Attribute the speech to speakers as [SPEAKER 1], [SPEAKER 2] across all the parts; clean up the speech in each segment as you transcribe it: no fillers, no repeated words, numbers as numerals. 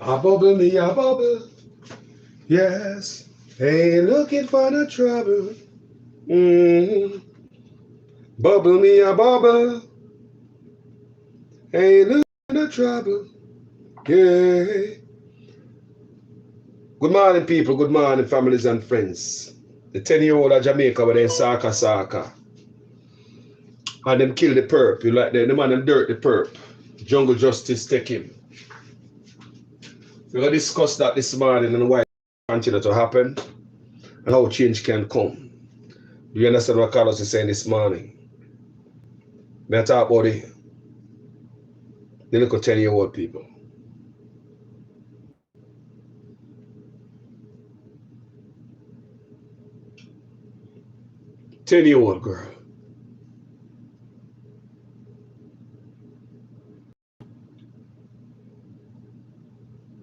[SPEAKER 1] I bubble me, I bubble. Yes. Ain't looking for no trouble. Mm. Bubble me, I bubble. Ain't looking for no trouble. Yeah. Good morning, people. Good morning, families and friends. The 10-year-old of Jamaica with their saka. And them kill the perp. You like the man them dirt the perp. Jungle justice take him. We're going to discuss that this morning and why it continue to happen and how change can come. Do you understand what Carlos is saying this morning? May I talk about the little 10-year-old people. Ten-year-old girl.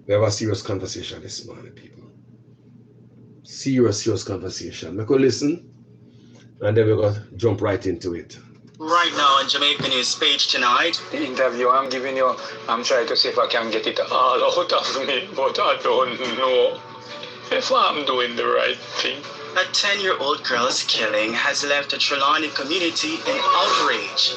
[SPEAKER 1] We have a serious conversation this morning, people. Serious conversation. Make a listen and then we're going to jump right into it.
[SPEAKER 2] Right now on Jamaica News page tonight.
[SPEAKER 3] The interview I'm giving you, I'm trying to see if I can get it all out of me, but I don't know if I'm doing the right thing.
[SPEAKER 2] A 10-year-old girl's killing has left the Trelawney community in outrage.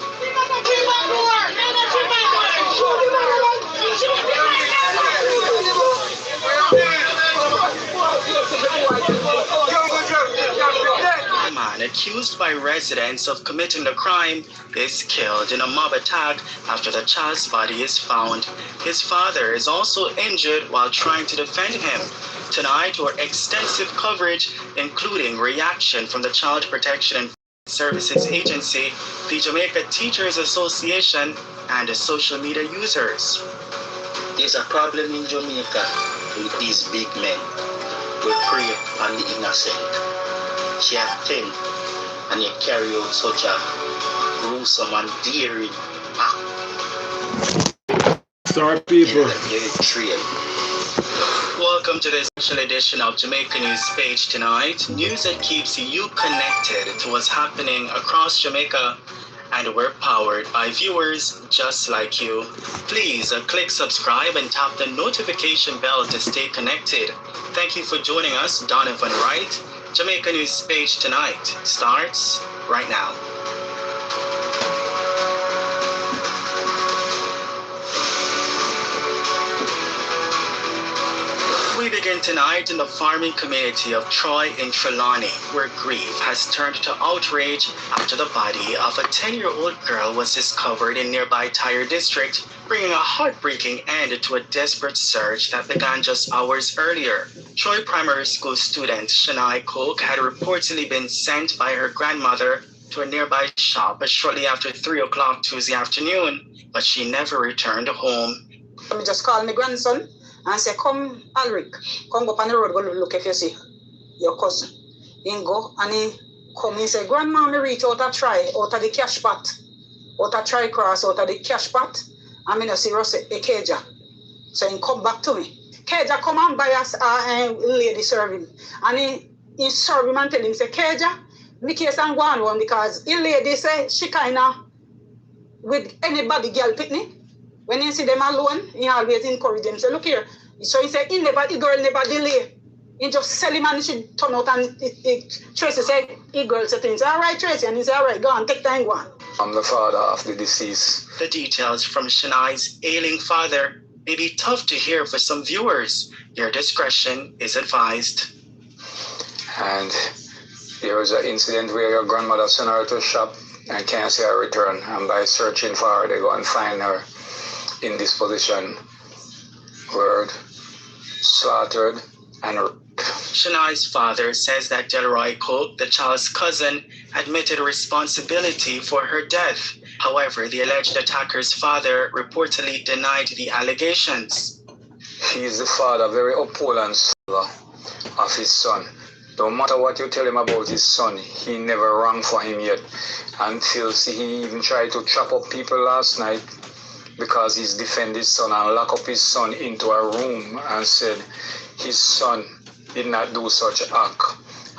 [SPEAKER 2] A man accused by residents of committing the crime is killed in a mob attack after the child's body is found. His father is also injured while trying to defend him. Tonight, our extensive coverage, including reaction from the Child Protection and Services Agency, the Jamaica Teachers Association, and the social media users.
[SPEAKER 4] There's a problem in Jamaica with these big men who prey on the innocent. She had 10 and they carry out such a gruesome and daring act.
[SPEAKER 1] Sorry, people.
[SPEAKER 2] Welcome to this special edition of Jamaica News Page tonight. News that keeps you connected to what's happening across Jamaica, and we're powered by viewers just like you. Please click subscribe and tap the notification bell to stay connected. Thank you for joining us, Donovan Wright. Jamaica News Page tonight starts right now. We begin tonight in the farming community of Troy in Trelawney, where grief has turned to outrage after the body of a 10-year-old girl was discovered in nearby Tyre district, bringing a heartbreaking end to a desperate search that began just hours earlier. Troy Primary School student Shania Coke had reportedly been sent by her grandmother to a nearby shop shortly after 3 o'clock Tuesday afternoon, but she never returned home.
[SPEAKER 5] I just called my grandson and say, come, Alric, come go up on the road, go look if you see your cousin. He go and he come, he say, Grandma, me reach out a try, out of the cash pot, out of try cross, out of the cash pot, and me no see Ross a Keja. So he come back to me. Keja come and buy us a lady serving. And he serve him and tell him, say, Keja, me case and go on one because the lady say she kind of with anybody girl pickney. When you see them alone, he always encourage them. Say, look here. So he said, the girl never delay. He just sell him and she turn out and Tracy said, the girl said to him, all right, Tracy. And he said, all right, go on, take time, go on.
[SPEAKER 3] I'm the father of the deceased.
[SPEAKER 2] The details from Shania's ailing father may be tough to hear for some viewers. Your discretion is advised.
[SPEAKER 3] And there was an incident where your grandmother sent her to shop and can't see her return. And by searching for her, they go and find her in this position, were slaughtered and raped.
[SPEAKER 2] Shania's father says that Delroy Coke, the child's cousin, admitted responsibility for her death. However, the alleged attacker's father reportedly denied the allegations.
[SPEAKER 3] He is the father, very uphold father of his son. No matter what you tell him about his son, he never rang for him yet. Until he even tried to trap up people last night because he's defended his son and lock up his son into a room and said his son did not do such act.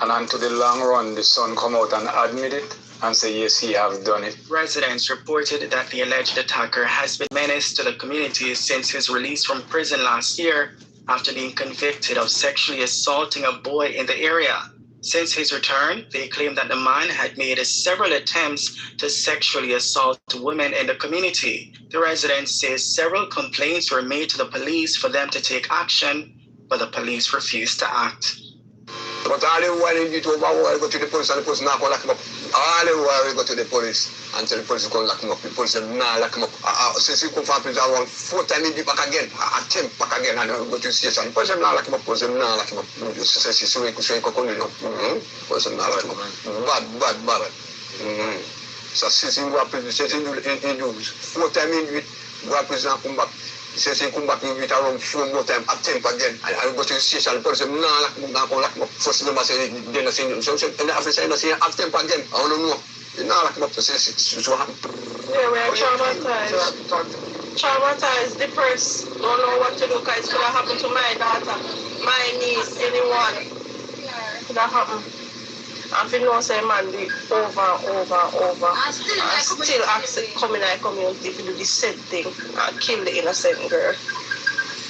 [SPEAKER 3] And unto the long run, the son come out and admit it and say, yes, he have done it.
[SPEAKER 2] Residents reported that the alleged attacker has been menaced to the community since his release from prison last year after being convicted of sexually assaulting a boy in the area. Since his return, they claim that the man had made several attempts to sexually assault women in the community. The residents say several complaints were made to the police for them to take action, but the police refused to act.
[SPEAKER 6] But all the while you go to the police and the police not going to lock him up. All the while we go to the police until the police going to lock him up. The police say, nah, lock him up. Since he come from prison around 4 times, he back again, attempt back again, and go to the station. The police say, nah, lock him up. The police say, nah, lock him up. The police say, so he can come in. The police say, nah, lock him up. Bad. So since he go to prison, since he do 4 times in it, go to prison and come back. He says he come back in with around 4 more times, attempt again. And I go to the station, the police say, nah, lock him up. First number say, they're not saying, so and the officer not saying, attempt again. I don't know. You're not lock him up to say, so what happened?
[SPEAKER 7] Yeah, we are traumatized. Traumatized, depressed. Don't know what to do because it could have happened to my daughter, my niece, anyone. It could have happened. And if you know, say, man, do it over. And still accept come in our community to do the same thing and kill the innocent girl.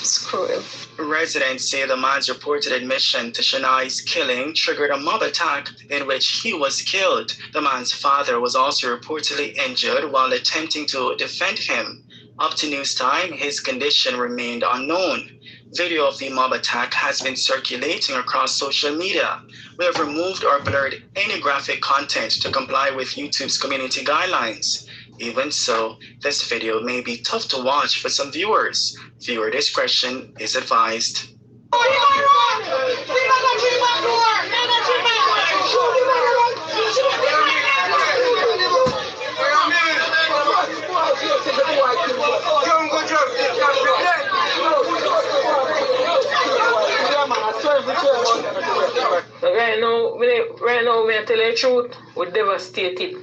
[SPEAKER 7] It's cruel.
[SPEAKER 2] Residents say the man's reported admission to Shania's killing triggered a mob attack in which he was killed. The man's father was also reportedly injured while attempting to defend him. Up to news time, his condition remained unknown. Video of the mob attack has been circulating across social media. We have removed or blurred any graphic content to comply with YouTube's community guidelines. Even so, this video may be tough to watch for some viewers. Viewer discretion is advised.
[SPEAKER 7] Right now, we tell the truth, we're devastated.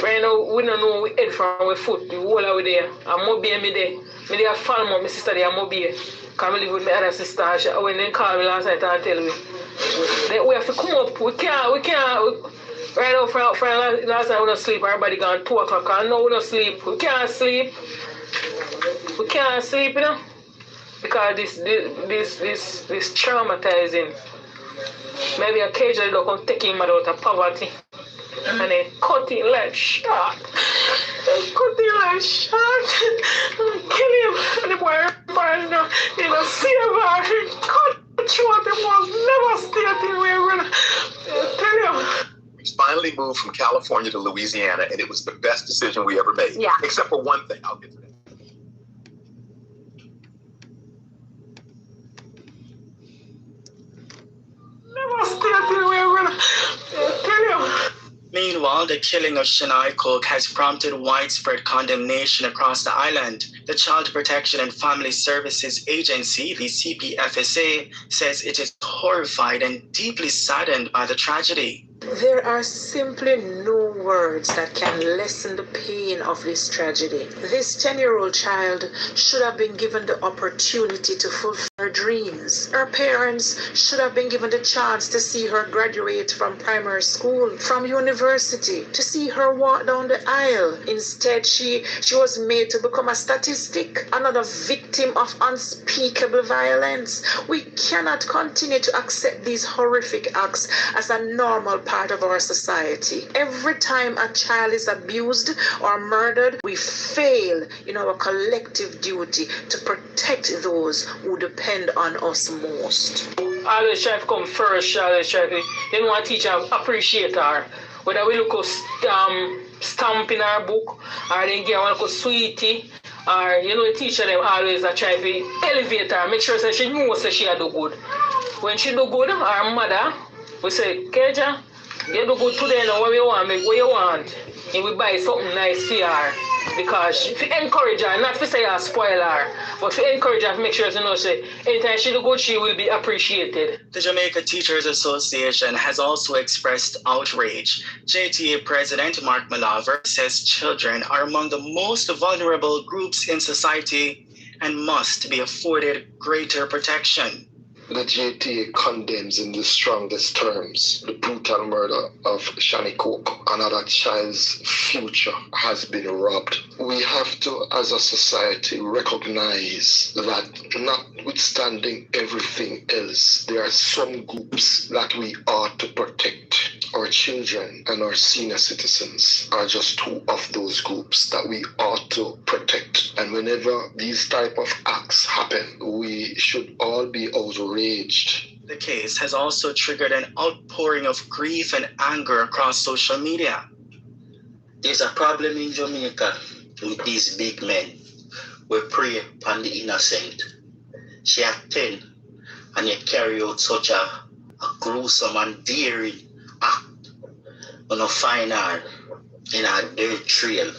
[SPEAKER 7] Right now, we don't know we head from our foot, the whole of there. I'm mobile me there. Me there fall my sister there, I'm mobile. Because I live with my other sister. When they call me last night and tell me. We have to come up. We can't. Right now, from last night we don't sleep. Everybody gone 2 o'clock. And now we don't sleep. We can't sleep. We can't sleep, you know. Because this traumatizing. Maybe occasionally they'll come take him out of poverty. And then cut him like shot. And kill him. And the boy burn down. You know, save her. Cut short him was devastating. Tell you.
[SPEAKER 8] We finally moved from California to Louisiana, and it was the best decision we ever made.
[SPEAKER 7] Yeah.
[SPEAKER 8] Except for one thing. I'll get to that.
[SPEAKER 2] Meanwhile, the killing of Shania Cook has prompted widespread condemnation across the island. The Child Protection and Family Services Agency, the CPFSA, says it is horrified and deeply saddened by the tragedy.
[SPEAKER 9] There are simply no words that can lessen the pain of this tragedy. This 10-year-old child should have been given the opportunity to fulfill her dreams. Her parents should have been given the chance to see her graduate from primary school, from university, to see her walk down the aisle. Instead, she was made to become a statistic, another victim of unspeakable violence. We cannot continue to accept these horrific acts as a normal part of our society. Every time a child is abused or murdered, we fail in our collective duty to protect those who depend on us most.
[SPEAKER 7] Always try to come first, always try to, you know, a teacher appreciate her. Whether we look at stamp in our book, or then get one sweetie, or, you know, the teacher them always try to elevate her, make sure that she knows that she do good. When she do good, our mother, we say, Keja, you do good today now, what you want, make what you want. And we buy something nice for her. Because if you encourage her, not to say you spoil her, but to encourage her to make sure you know, say, anytime she do good, she will be appreciated.
[SPEAKER 2] The Jamaica Teachers Association has also expressed outrage. JTA President Mark Malaver says children are among the most vulnerable groups in society and must be afforded greater protection.
[SPEAKER 10] The JTA condemns in the strongest terms the brutal murder of Shani Cook. Another child's future has been robbed. We have to, as a society, recognize that notwithstanding everything else, there are some groups that we ought to protect. Our children and our senior citizens are just two of those groups that we ought to protect. And whenever these type of acts happen, we should all be outraged.
[SPEAKER 2] The case has also triggered an outpouring of grief and anger across social media.
[SPEAKER 4] There's a problem in Jamaica with these big men. We prey upon the innocent. She had 10 and yet carry out such a gruesome and daring act on a find her in a dirt trail,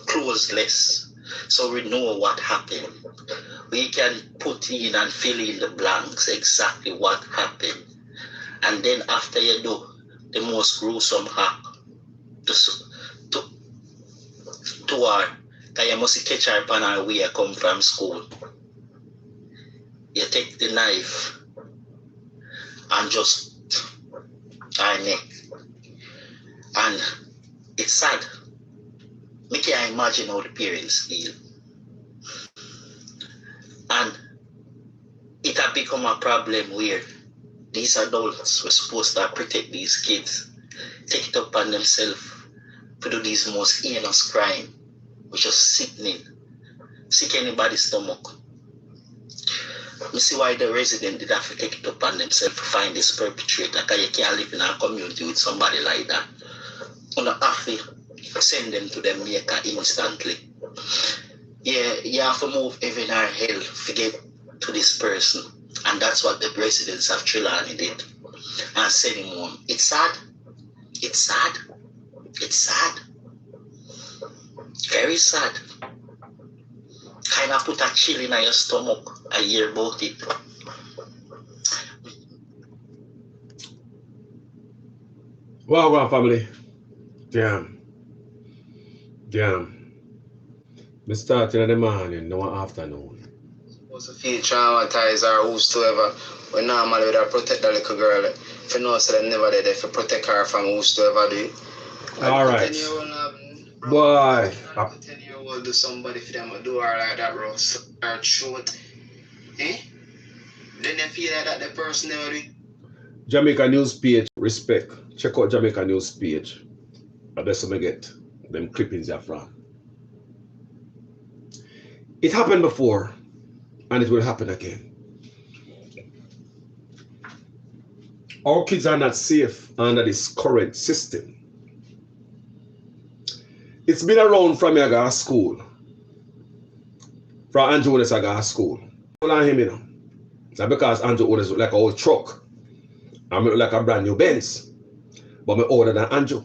[SPEAKER 4] clothesless, so we know what happened. We can put in and fill in the blanks exactly what happened. And then after you do the most gruesome act to her, because you must catch her upon her way come from school. You take the knife and just her neck. And it's sad. I can't imagine how the parents feel. And it had become a problem where these adults were supposed to protect these kids, take it upon themselves to do these most heinous crime, which is sickening, sick anybody's stomach. You see why the resident did have to take it upon themselves to find this perpetrator, because you can't live in a community with somebody like that. You don't have to send them to Jamaica instantly. Yeah, you have to move heaven or hell to get to this person. And that's what the residents of Trelawney did. And send him home. It's sad. It's sad. It's sad. Very sad. Kind of put a chill in your stomach. I hear about it.
[SPEAKER 1] Wagwan family. Damn. We started in the morning, no afternoon.
[SPEAKER 3] Supposed to feel traumatized or whosoever. We normally would have protect the little girl. If you know, so they never did if you protect her from whosoever do it.
[SPEAKER 1] Alright.
[SPEAKER 3] 10-year-old,
[SPEAKER 1] Boy.
[SPEAKER 3] 10-year-old do somebody for them do her like that, bro. So her throat. Eh? Then they feel like that the person never do it.
[SPEAKER 1] Jamaica news page, respect. Check out Jamaica news page. I best me get them clippings there from. It happened before, and it will happen again. Our kids are not safe under this current system. It's been around from me I go to school. From Andrew Otis I go to school. Hold on him, you know. It's not because Andrew Otis look like an old truck. I look like a brand new Benz. But I'm older than Andrew.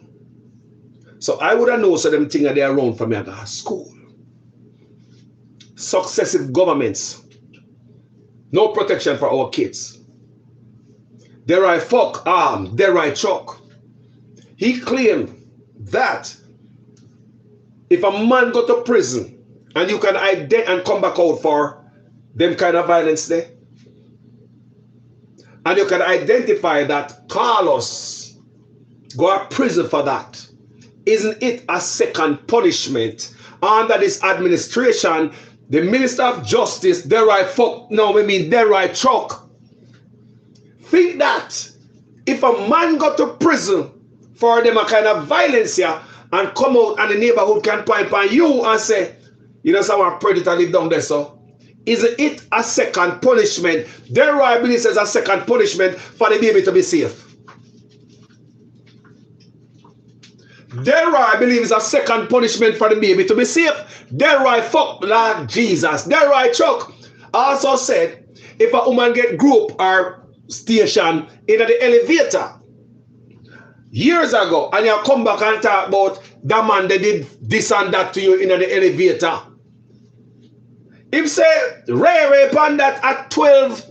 [SPEAKER 1] So I would have known so them things are there around from me I go to school. Successive governments. No protection for our kids. There I fuck arm, there I chuck. He claimed that if a man go to prison and you can identify and come back out for them kind of violence there, and you can identify that Carlos go to prison for that, isn't it a second punishment under this administration? The Minister of Justice, there I fuck, no, I mean there I chuck. Think that if a man got to prison for them a kind of violence here and come out and the neighborhood can point on you and say, you know, someone predator live down there, so isn't it a second punishment? There I believe says a second punishment for the baby to be safe. There I believe is a second punishment for the baby to be safe. There I fuck Lord Jesus. There I chuck. Also said, if a woman get group or station in the elevator years ago and you come back and talk about that man they did this and that to you in the elevator. Him say Ray upon that at 12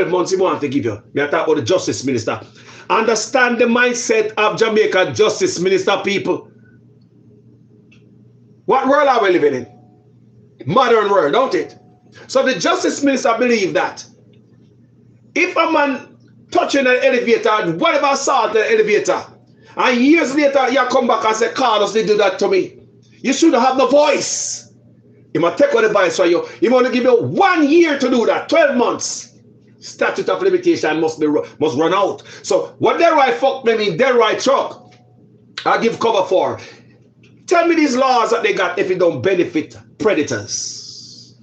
[SPEAKER 1] months he want to give you. Me talk about the justice minister. Understand the mindset of Jamaica justice minister people. What world are we living in? Modern world, don't it? So the justice minister believe that if a man touching an elevator, whatever assault the elevator, and years later you come back and say, Carlos, they do that to me, you shouldn't have no voice. He must take the advice for you. He want to give you 1 year to do that, 12 months. Statute of limitation must run out. So what they right fuck me mean, they right truck, I give cover for. Tell me these laws that they got if it don't benefit predators.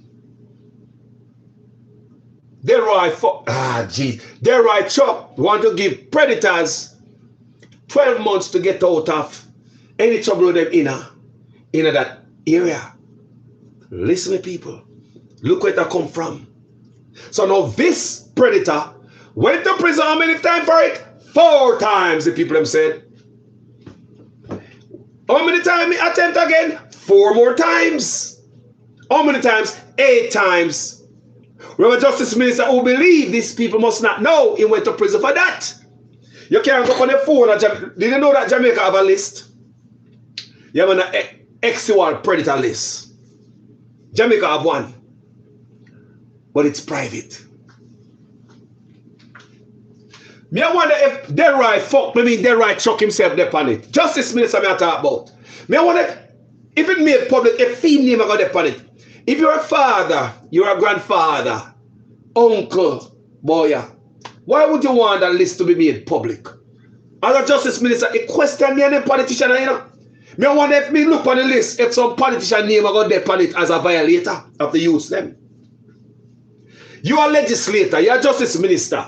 [SPEAKER 1] They right fuck, they right truck want to give predators 12 months to get out of any trouble with them in that area. Listen, people. Look where that come from. So now this predator went to prison how many times for it? 4 times, the people them said. How many times he attempt again? 4 more times. How many times? 8 times. Remember, Justice Minister who believe these people must not know he went to prison for that. You can't go on the phone. Did you know that Jamaica have a list? You have an actual predator list. Jamaica have one, but it's private. Me I wonder if Delroy fuck, Delroy chuck himself there on it. Justice Minister me I talk about. Me I wonder if it made public, if female name I got there on it. If you're a father, you're a grandfather, uncle, boy, why would you want that list to be made public? As a Justice Minister, it question me and the politician, you know. Me I wonder if me look on the list, if some politician name I got there on it as a violator of the youth them. You are a legislator, you are a Justice Minister.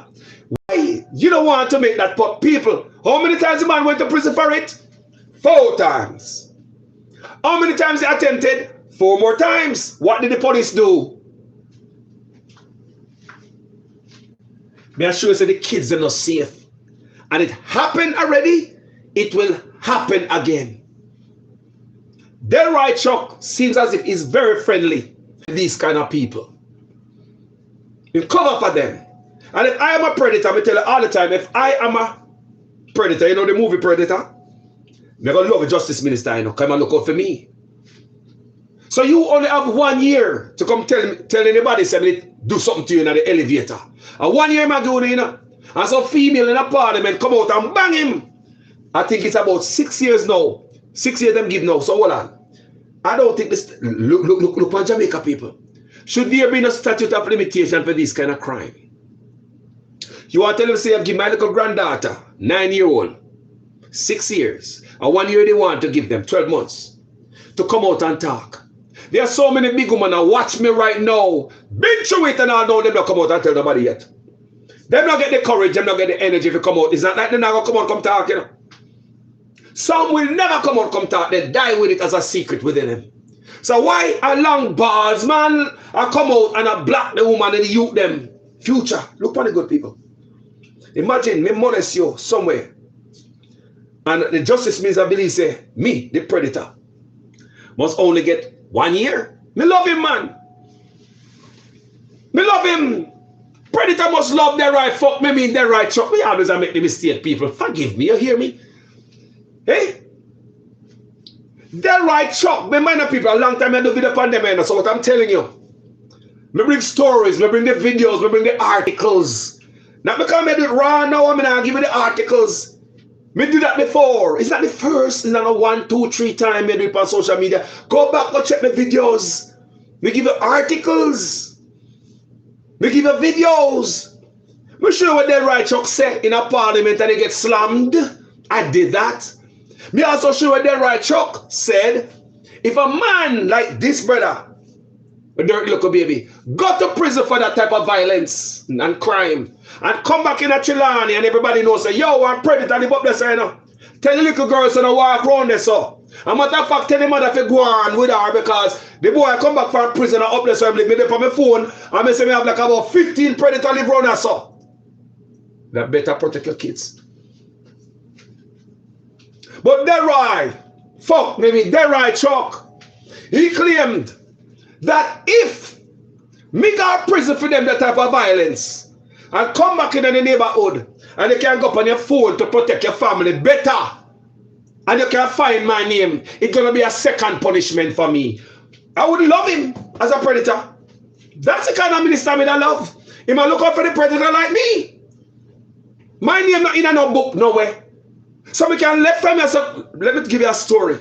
[SPEAKER 1] Why you don't want to make that put people? How many times the man went to prison for it? 4 times. How many times he attempted? 4 more times. What did the police do? May I show you that the kids are not safe. And it happened already, it will happen again. Delroy Chuck seems as if he's very friendly with these kind of people. You cover for them. And if I am a predator, I tell you all the time, if I am a predator, you know the movie Predator? I'm going to love a Justice Minister, you know, come and look out for me. So you only have 1 year to come tell anybody, say, do something to you in the elevator. And 1 year I'm doing it, you know. And some female in a parliament come out and bang him. I think it's about 6 years now. 6 years them give now. So hold on. I don't think this, look on Jamaica people. Should there be no statute of limitation for this kind of crime? You want to tell them, say, I give my little granddaughter, 9-year-old, 6 years, and 1 year they want to give them, 12 months, to come out and talk. There are so many big women that watch me right now, been through it and all know them not come out and tell nobody yet. Them not get the courage, them not get the energy to come out. It's not like they're not going to come out come talk, you know. Some will never come out come talk, they die with it as a secret within them. So why a long bars, man, I come out and I block the woman and the youth them future? Look for the good people. Imagine me molest you somewhere. And the Justice Minister believe say, me, the predator, must only get 1 year. Me love him, man. Me love him. Predator must love their right fuck me mean their right chuck. Me always I make the mistake, people. Forgive me, you hear me? Hey? Their right chuck. Me mind of people a long time I do video upon them, so what I'm telling you. Me bring stories, me bring the videos, me bring the articles. Not because I do it raw now, I'm going to give you the articles. Me do that before. It's not the first, it's not a 1, 2, 3 time me do it on social media. Go back, go check my videos. Me give you articles. Me give you videos. Me show you what the right chuck said in a parliament and they get slammed. I did that. Me also show you what the right chuck said. If a man like this brother, a dirty little baby, go to prison for that type of violence and crime, and come back in a Chilani and everybody knows, say, yo, I'm predator, live up there, so, you know. Tell the little girls to walk around there, so. And matter of fact, tell the mother to go on with her because the boy come back from prison and up there, so I'm like, me there on my phone, and I say, me have like about 15 predator live around there, so. That better protect your kids. But Delroy, fuck, maybe Delroy Chuck, he claimed that if me go to prison for them that type of violence and come back in the neighborhood and you can go up on your phone to protect your family better and you can find my name, it's going to be a second punishment for me. I would love him as a predator. That's the kind of minister I love. He might look out for the predator like me. My name not in a no book, nowhere. So we can left from here. So let me give you a story.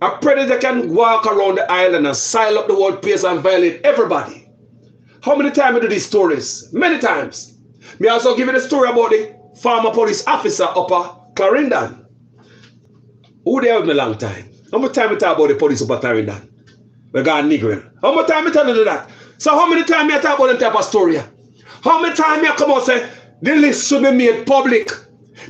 [SPEAKER 1] A predator can walk around the island and silence up the whole place and violate everybody. How many times I do these stories? Many times. Me also give you the story about the former police officer up Clarendon. Who they have me a long time. How much time I talk about the police up Clarendon? We got Negro. How much time I tell you that? So how many times I talk about them type of story? How many times I come out and say the list should be made public?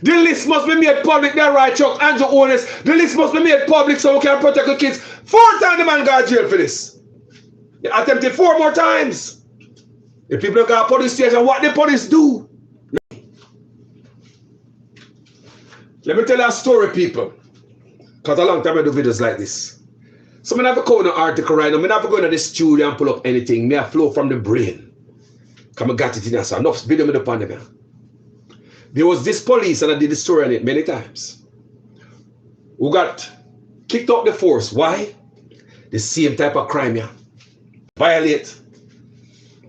[SPEAKER 1] The list must be made public. They're right, Chuck, Andrew Owners. The list must be made public so we can protect the kids. 4 times the man got jail for this. They attempted 4 more times. The people got police station, what the police do? Let me tell you a story, people. Because a long time I do videos like this. So I never go in an article right now. I never go into the studio and pull up anything. Me I flow from the brain. Because I got it in there. So enough video me the pandemic. There was this police, and I did the story on it many times, who got kicked out the force. Why? The same type of crime, yeah. Violate,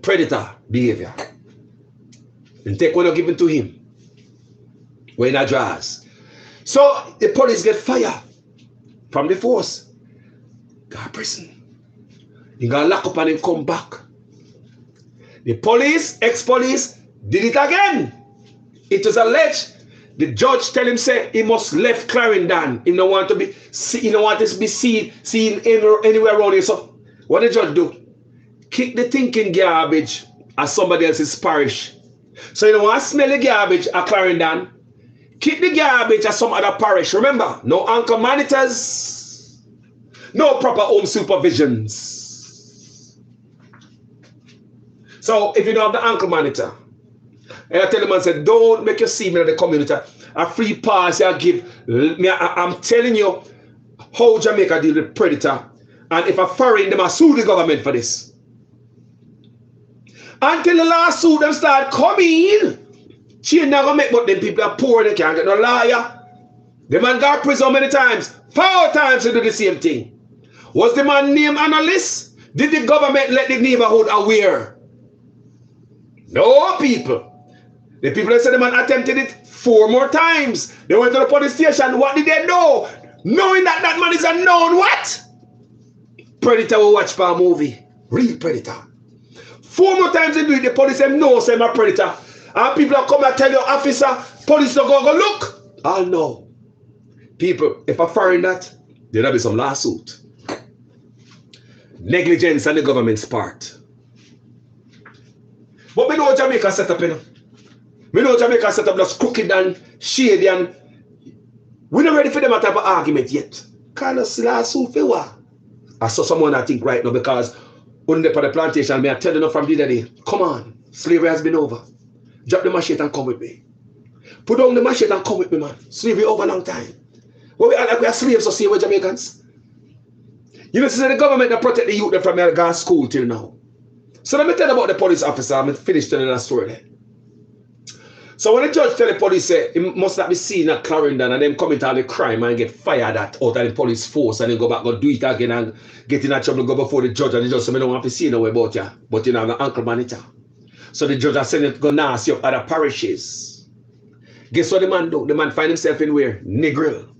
[SPEAKER 1] predator behavior. And take what you're given to him. When I draws. So the police get fired from the force. Got prison. He got locked up and he come back. The police, ex-police, did it again. It was alleged. The judge tell him say he must left Clarendon. He don't want to be seen anywhere around here. So what the judge do? Kick the thinking garbage at somebody else's parish. So you don't want to smell the garbage at Clarendon. Kick the garbage at some other parish. Remember, no anchor monitors, no proper home supervisions. So if you don't have the anchor monitor, and I tell them, I said, don't make you see me in the community. A free pass I give. I'm telling you how Jamaica deal with predator. And if a foreign, them sue the government for this. Until the lawsuit them start coming, she ain't never make, but them people are poor, they can't get no lawyer. The man got prison many times. 4 times to do the same thing. Was the man named on a list? Did the government let the neighborhood aware? No, people. The people that said the man attempted it 4 more times. They went to the police station. What did they know? Knowing that that man is a known what? Predator will watch for a movie. Real predator. 4 more times they do it. The police say no, say I'm a predator. And people are come and tell you, officer, police don't go look. Oh no. People, if I find that, there'll be some lawsuit. Negligence on the government's part. But we know Jamaica set up, you know. We know Jamaica set up just crooked and shady, and we're not ready for them type of argument yet. Kind of lawsuit for what? I saw someone I think right now because on the plantation, me I tell you from the other day, come on, slavery has been over. Drop the machete and come with me. Put down the machete and come with me, man. Slavery over a long time. Well, we are slaves, so see we're Jamaicans. You know, the government that protect the youth from their gas school till now. So let me tell you about the police officer. I'm finished telling that story there. So when the judge tell the police say he must not be seen at Clarendon and then commit all the crime and get fired at out of the police force and then go back and do it again and get in a trouble, go before the judge, and the judge say, I don't want to see no way about you, but you know, the uncle monitor. So the judge has sent it to go nasty up other parishes. Guess what the man do? The man find himself in where? Negril.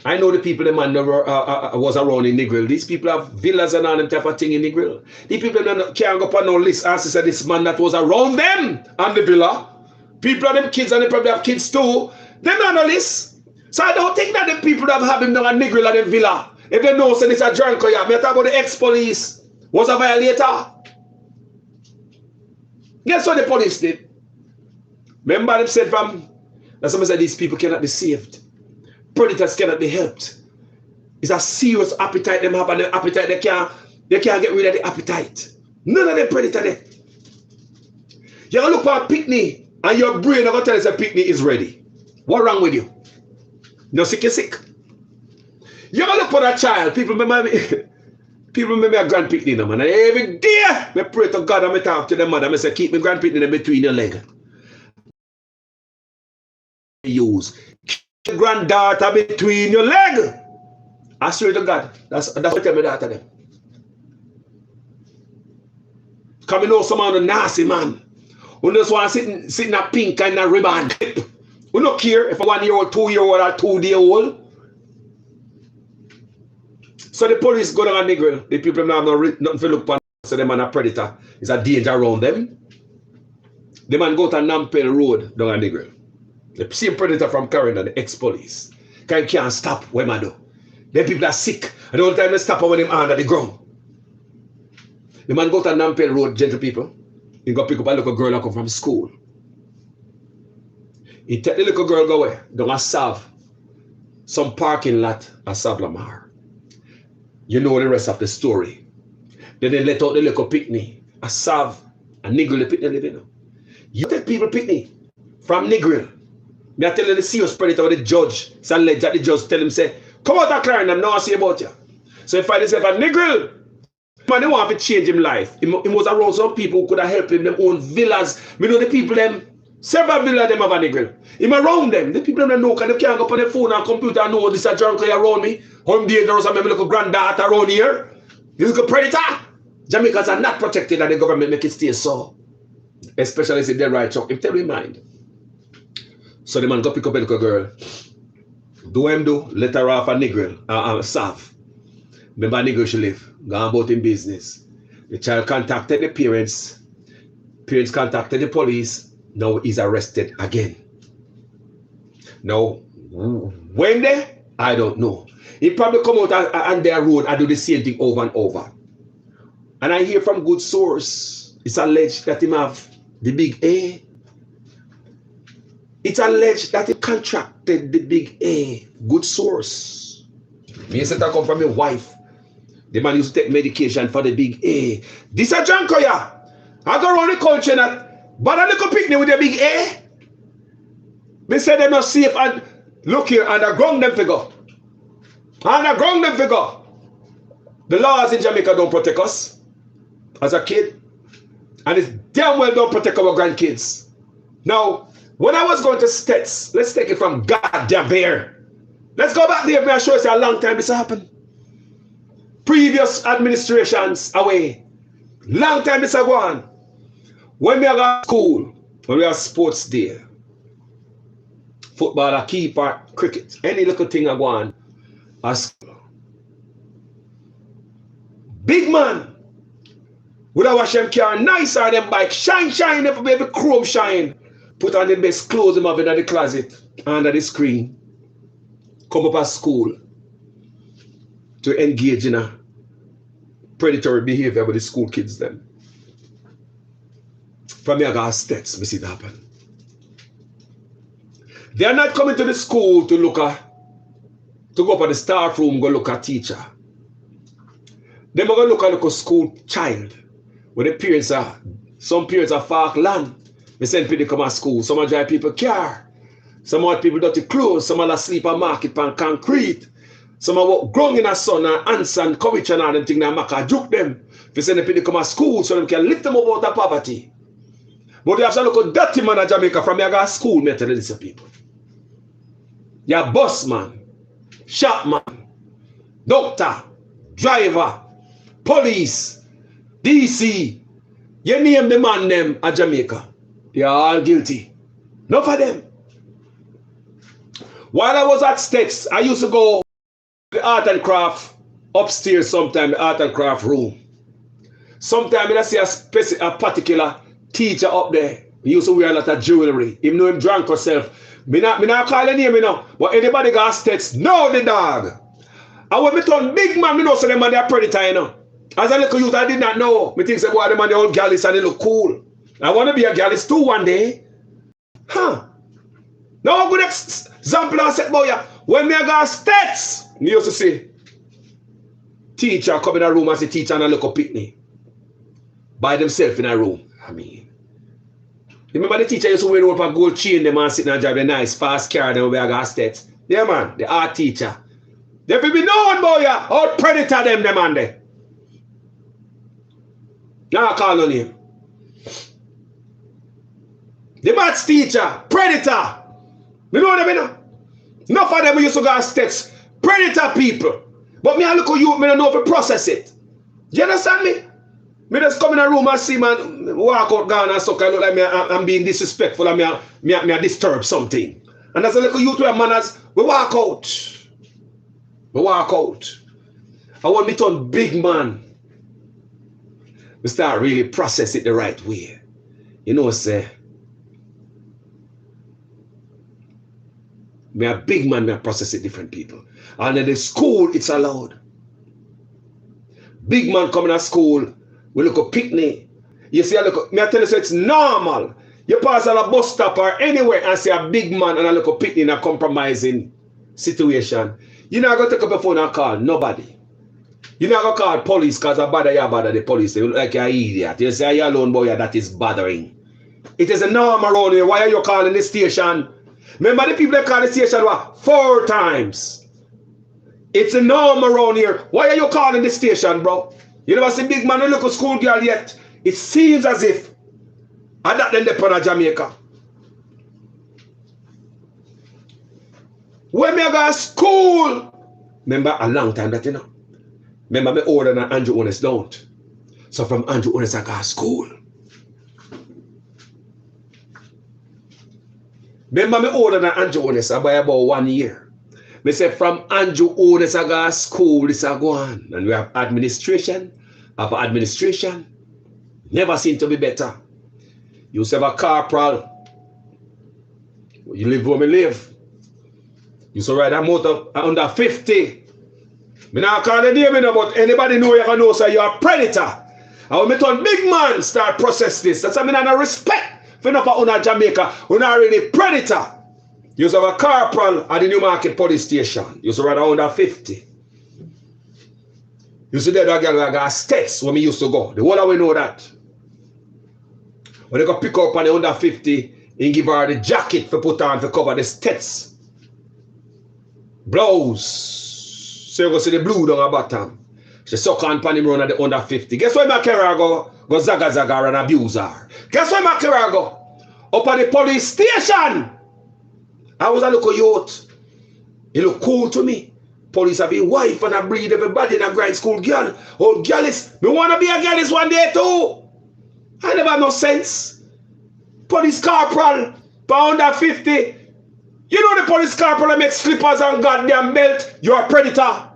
[SPEAKER 1] I know the people the man was around in Negril. These people have villas and all them type of thing in Negril. These people can't go up on no list and say this man that was around them and the villa. People are them kids and they probably have kids too. They're not on the list. So I don't think that the people that have him down at Negril and the villa, if they know say this a drunk or yeah, me talk about the ex-police was a violator. Guess what the police did? Remember them said from, that somebody said these people cannot be saved. Predators cannot be helped. It's a serious appetite them have, and the appetite they can't get rid of the appetite. None of them predator there. You look for a pickney and your brain never tell us a pickney is ready. What wrong with you? No sick, you're sick. You look for a child. People remember me. People remember a grand pickney, man. And every day I pray to God and I talk to the mother. I say, keep my grand pickney between your legs. Use granddaughter between your leg. I swear to God. That's what I tell my daughter them. Because we know some of the nasty man. We just want to sit in a pink and a ribbon. We don't care if a 1 year old, 2 year old, or 2 day old. So the police go down a nigger. The people have nothing to look upon. So the man a predator. It's a danger around them. The man go to Nampel Road down a nigger. The same predator from Carolina, the ex-police. Because he can't stop what man do. Them people are sick. And the whole time they stop when them under the ground. The man go to Nampel Road, gentle people. He go pick up a little girl and come from school. He take the little girl go away. Down a Sav. Some parking lot at Savlamar. You know the rest of the story. Then they let out the little pickney. A Sav. A nigger the pickney living now. You take people pickney from nigger. Me I tell you the serious predator with the judge. It's alleged that the judge tell him say, come out of Clarendon, I'm not say about you. So if I say a nigger, man, they want to change him life. He was around some people who could have helped him, them own villas. We know the people them, several villas them have a nigger. Him around them, the people them know, because they can't go up on the phone and computer and know this is a drunk around me. Home dangerous and my little granddaughter around here. This is a predator. Jamaicans are not protected and the government make it stay so. Especially if they're right truck. If they mind. So the man go pick up a little girl. Do him do, let her off a nigger, Sav. Remember nigger she live. Go about in business. The child contacted the parents. Parents contacted the police. Now he's arrested again. Now, when they? I don't know. He probably come out on their road and do the same thing over and over. And I hear from good source, it's alleged that he have the big A. It's alleged that he contracted the big A. Good source. Me said I come from my wife. The man used to take medication for the big A. This a junker, yeah. I go around the country that, but I look pickney with the big A. Me say they're not safe and look here, and I ground them figure. And I ground them figure. The laws in Jamaica don't protect us as a kid. And it's damn well don't protect our grandkids. Now, when I was going to States, let's take it from goddamn there. Let's go back there. May I show you a long time this happened. Previous administrations away. Long time this go on. When we are at school, when we have sports day, football, a keeper, cricket, any little thing I go on. Big man would have wash them car nice on them bike, shine, every baby chrome shine. Put on the best clothes them have in the closet, under the screen. Come up at school to engage in a predatory behavior with the school kids them. From here I got States, we see it happen. They are not coming to the school to look at, to go up at the staff room, go look at teacher. They are going to look at a school child, where the parents are, some parents are far land. They send people to come to school, some are drive people car, some are people dirty clothes, some are sleep at market on concrete, some are walk grown in the sun and ants and courage and all them things that make juke them. They send people to come to school so they can lift them up out of poverty. But they have to look at dirty man in Jamaica from your school, me tell you this people. You're bus man, shop man, doctor, driver, police, DC. You name the man them at Jamaica. They are all guilty. Not for them. While I was at States, I used to go to the art and craft upstairs sometime, the art and craft room. Sometimes I see a particular teacher up there. He used to wear a lot of jewelry. Even though him drunk herself. Me not call any name, you know. But anybody got States, know the dog. And when me turn big man, me know so them man they are predator, you know. As a little youth, I did not know. Me think say, boy, them man they old gallis and they look cool. I want to be a gallis too one day. Huh. Now a good example I said, boy, when me got States, me used to say, teacher come in a room and say, teacher and a little pickney. By themselves in a room. I mean. Remember the teacher used to wear up a gold chain, them and sit and drive a nice fast car, them where I got States. Yeah, man, the art teacher. They will be known, boy, out predator them man there. Now I call on him. The maths teacher, predator. You know them, you know? Enough of them used to go States. Predator people. But me I look at you, me don't know if I process it. Do you understand me? Me just come in a room and see man walk out gone and stuff. I look like I'm being disrespectful and me disturb something. And as a little youth where manners, we walk out. We walk out. I want me to turn big man. We start really process it the right way. You know, say, me a big man, me a process it different people. And in the school, it's allowed. Big man coming to school, we look at pickney. You see, me I tell you, so it's normal. You pass on a bus stop or anywhere and see a big man and a little pickney in a compromising situation. You're not going to take up your phone and call nobody. You're not going to call police because you bother the police. You look like you're an idiot. You say, you're alone, boy, that is bothering. It is a norm around here. Why are you calling the station? Remember the people that call the station what? 4 times. It's a norm around here. Why are you calling the station, bro? You never see big man, you look at school girl yet. It seems as if I that then depend Jamaica. When me go to school, remember a long time that you know. Remember me older than Andrew Honest don't. So from Andrew Honest I go to school. Remember me older than Andrew Honest by about 1 year. Me say from Andrew Honest I go to school, this I go on. And we have administration. After administration, never seem to be better. You used to have a corporal. You live where me live. You used to ride a motor under 50. Me not call the name, but anybody know you can know, so you're a predator. And when me turn big man start process this, that's why I not respect for enough of Jamaica. We're not really predator. You used to have a corporal at the Newmarket police station. You used to ride under 50. You see that girl who got steps when we used to go. The whole of we know that. When they go pick up on the under 50 and give her the jacket for put on to cover the steps. Blouse. So you go see the blue down her bottom. She suck on pan him run at the under 50. Guess where my carrier go? Go zaga zaga and abuse her. Guess where my carrier go? Up at the police station. I was a little youth. He look cool to me. Police have a wife and a breed everybody in a grind school girl. Oh, girlies, me want to be a girlies one day too. I never have no sense. Police corporal, pound at 50. You know the police corporal that makes slippers and goddamn belt. You're a predator.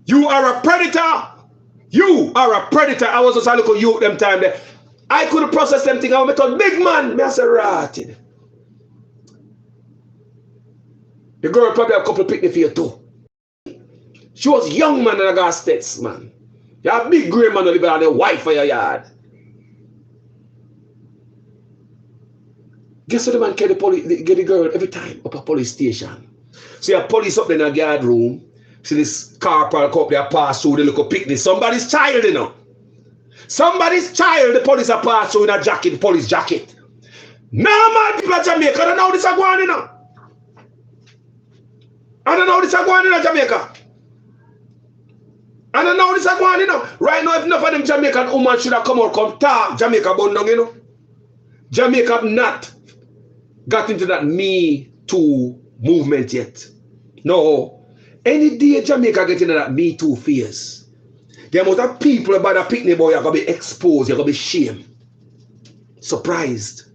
[SPEAKER 1] You are a predator. You are a predator. I was just a little youth them time there. I couldn't process them thing. I was a big man. Me I say rotted. The girl probably have a couple of picnic for you too. She was young man and I got steps, man. You have a big grey man living on the wife for your yard. Guess what the man get the girl every time up a police station. See a police up there in a guard room. See this car park up there pass through the little picnic. Somebody's child, you know. Somebody's child, the police are pass through in a jacket, police jacket. Normal people in Jamaica don't know this is going on, you know. I don't know this is going on in Jamaica. I don't know this is going on, you know. Right now, if enough of them Jamaican women should have come out, come talk Jamaica bun down, you know. Jamaica have not got into that Me Too movement yet. No. Any day Jamaica get into that Me Too phase, the amount of people about the picnic boy are going to be exposed, you're going to be shamed. Surprised.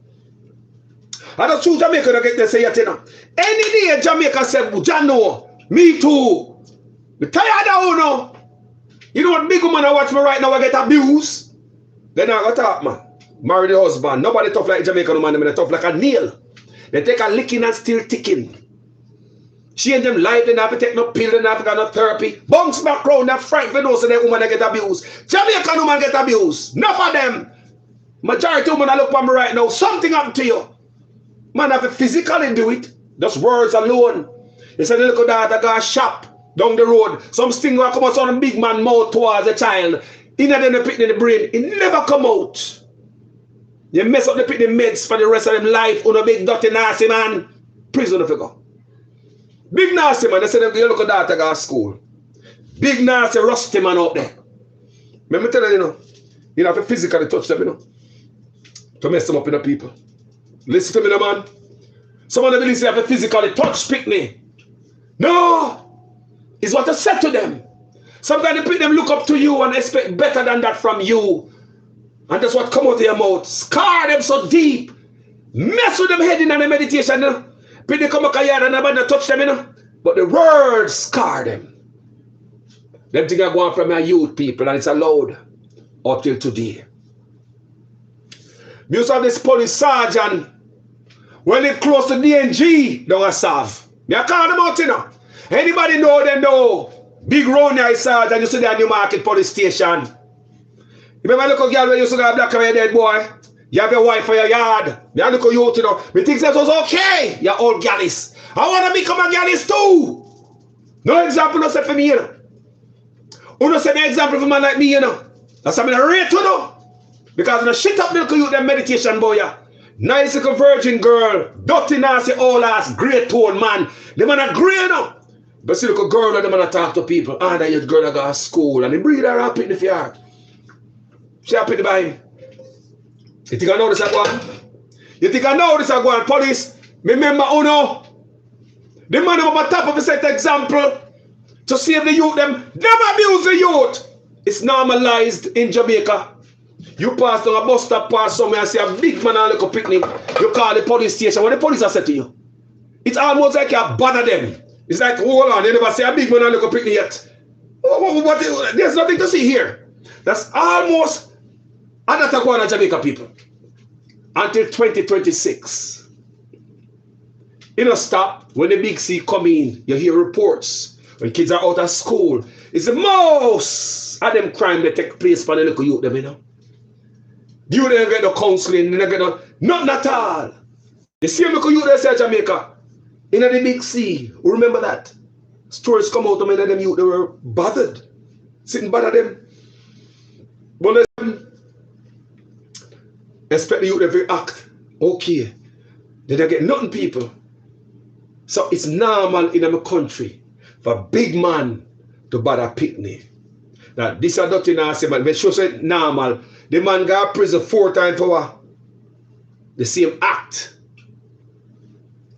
[SPEAKER 1] I don't choose Jamaica to get there say yet, you know. Any day Jamaica said, Jano, Me Too. I'm tired of you know. You know what big woman I watch me right now I get abused? Then I got talk, man. Marry the husband. Nobody tough like Jamaican woman, they're tough like a nail. They take a licking and still ticking. Change them life, they never take no pill, they never got no therapy. Bounce back round, they're frightened also that woman get abused. Jamaican woman get abused. Enough of them. Majority of women I look at me right now, something happened to you. Man have to physically do it. Just words alone. They say the little daughter got shop down the road. Some sting will come out on a big man mouth towards a child. In the pit in the brain. It never come out. You mess up the pit in meds for the rest of them life on a big dirty nasty man. Prison if you go. Big nasty man. They say the little daughter got school. Big nasty rusty man out there. Let me tell you, you have to physically touch them, you know. To mess them up in the people. Listen to me, man. Some of them believe you have to physically touch pickney. No. It's what I said to them. Sometimes the them look up to you and expect better than that from you. And that's what come out of your mouth. Scar them so deep. Mess with them head in the meditation. You know? People come back a yard and nobody touch them. You know? But the words scar them. Them things are going from your youth people and it's allowed up till today. We used to have this police sergeant when they close to DNG, they were serve. Me I call them out, you know. Anybody know them know? Big round there sergeant, you see that Newmarket police station. You remember look a girl when you used to go black away dead boy? You have your wife for your yard. Me I look at you, you know. Me think that was okay. You're old gallis. I want to become a gallis too. No example no say for me, you know. Who no say no example for a man like me, you know. That's something I rate to know. Because when I shit up milk you them meditation boy, yeah. Nice little virgin girl, dirty nasty old ass, great tone man. The man are great now. But see look a girl and the man talk to people. Ah, that your girl that go to school and they breed her up in the yard. She happy to buy him. You think I know this is going? You think I know this is going? Police, remember Uno? The man up on top of a set example to save the youth them. Never abuse the youth. It's normalized in Jamaica. You pass down a bus stop pass somewhere and see a big man and a little picnic. You call the police station. What the police are said to you? It's almost like you bother them. It's like, hold on, they never see a big man and a little picnic yet. There's nothing to see here. That's almost another one of Jamaica people. Until 2026. You know, stop. When the big C come in, you hear reports. When kids are out of school, it's the most of them crime that take place for the little youth, them, you know. You don't get no counseling, you don't get no, nothing at all. The same little youth they say Jamaica, in the big C, who remember that? Stories come out of many of them youth, they were bothered. Sitting bother them. But them expect the youth every act. Okay. They don't get nothing people. So it's normal in our country for a big man to bother picnic. Now this is not in our say, but sure say normal. The man got prison 4 times for what? The same act.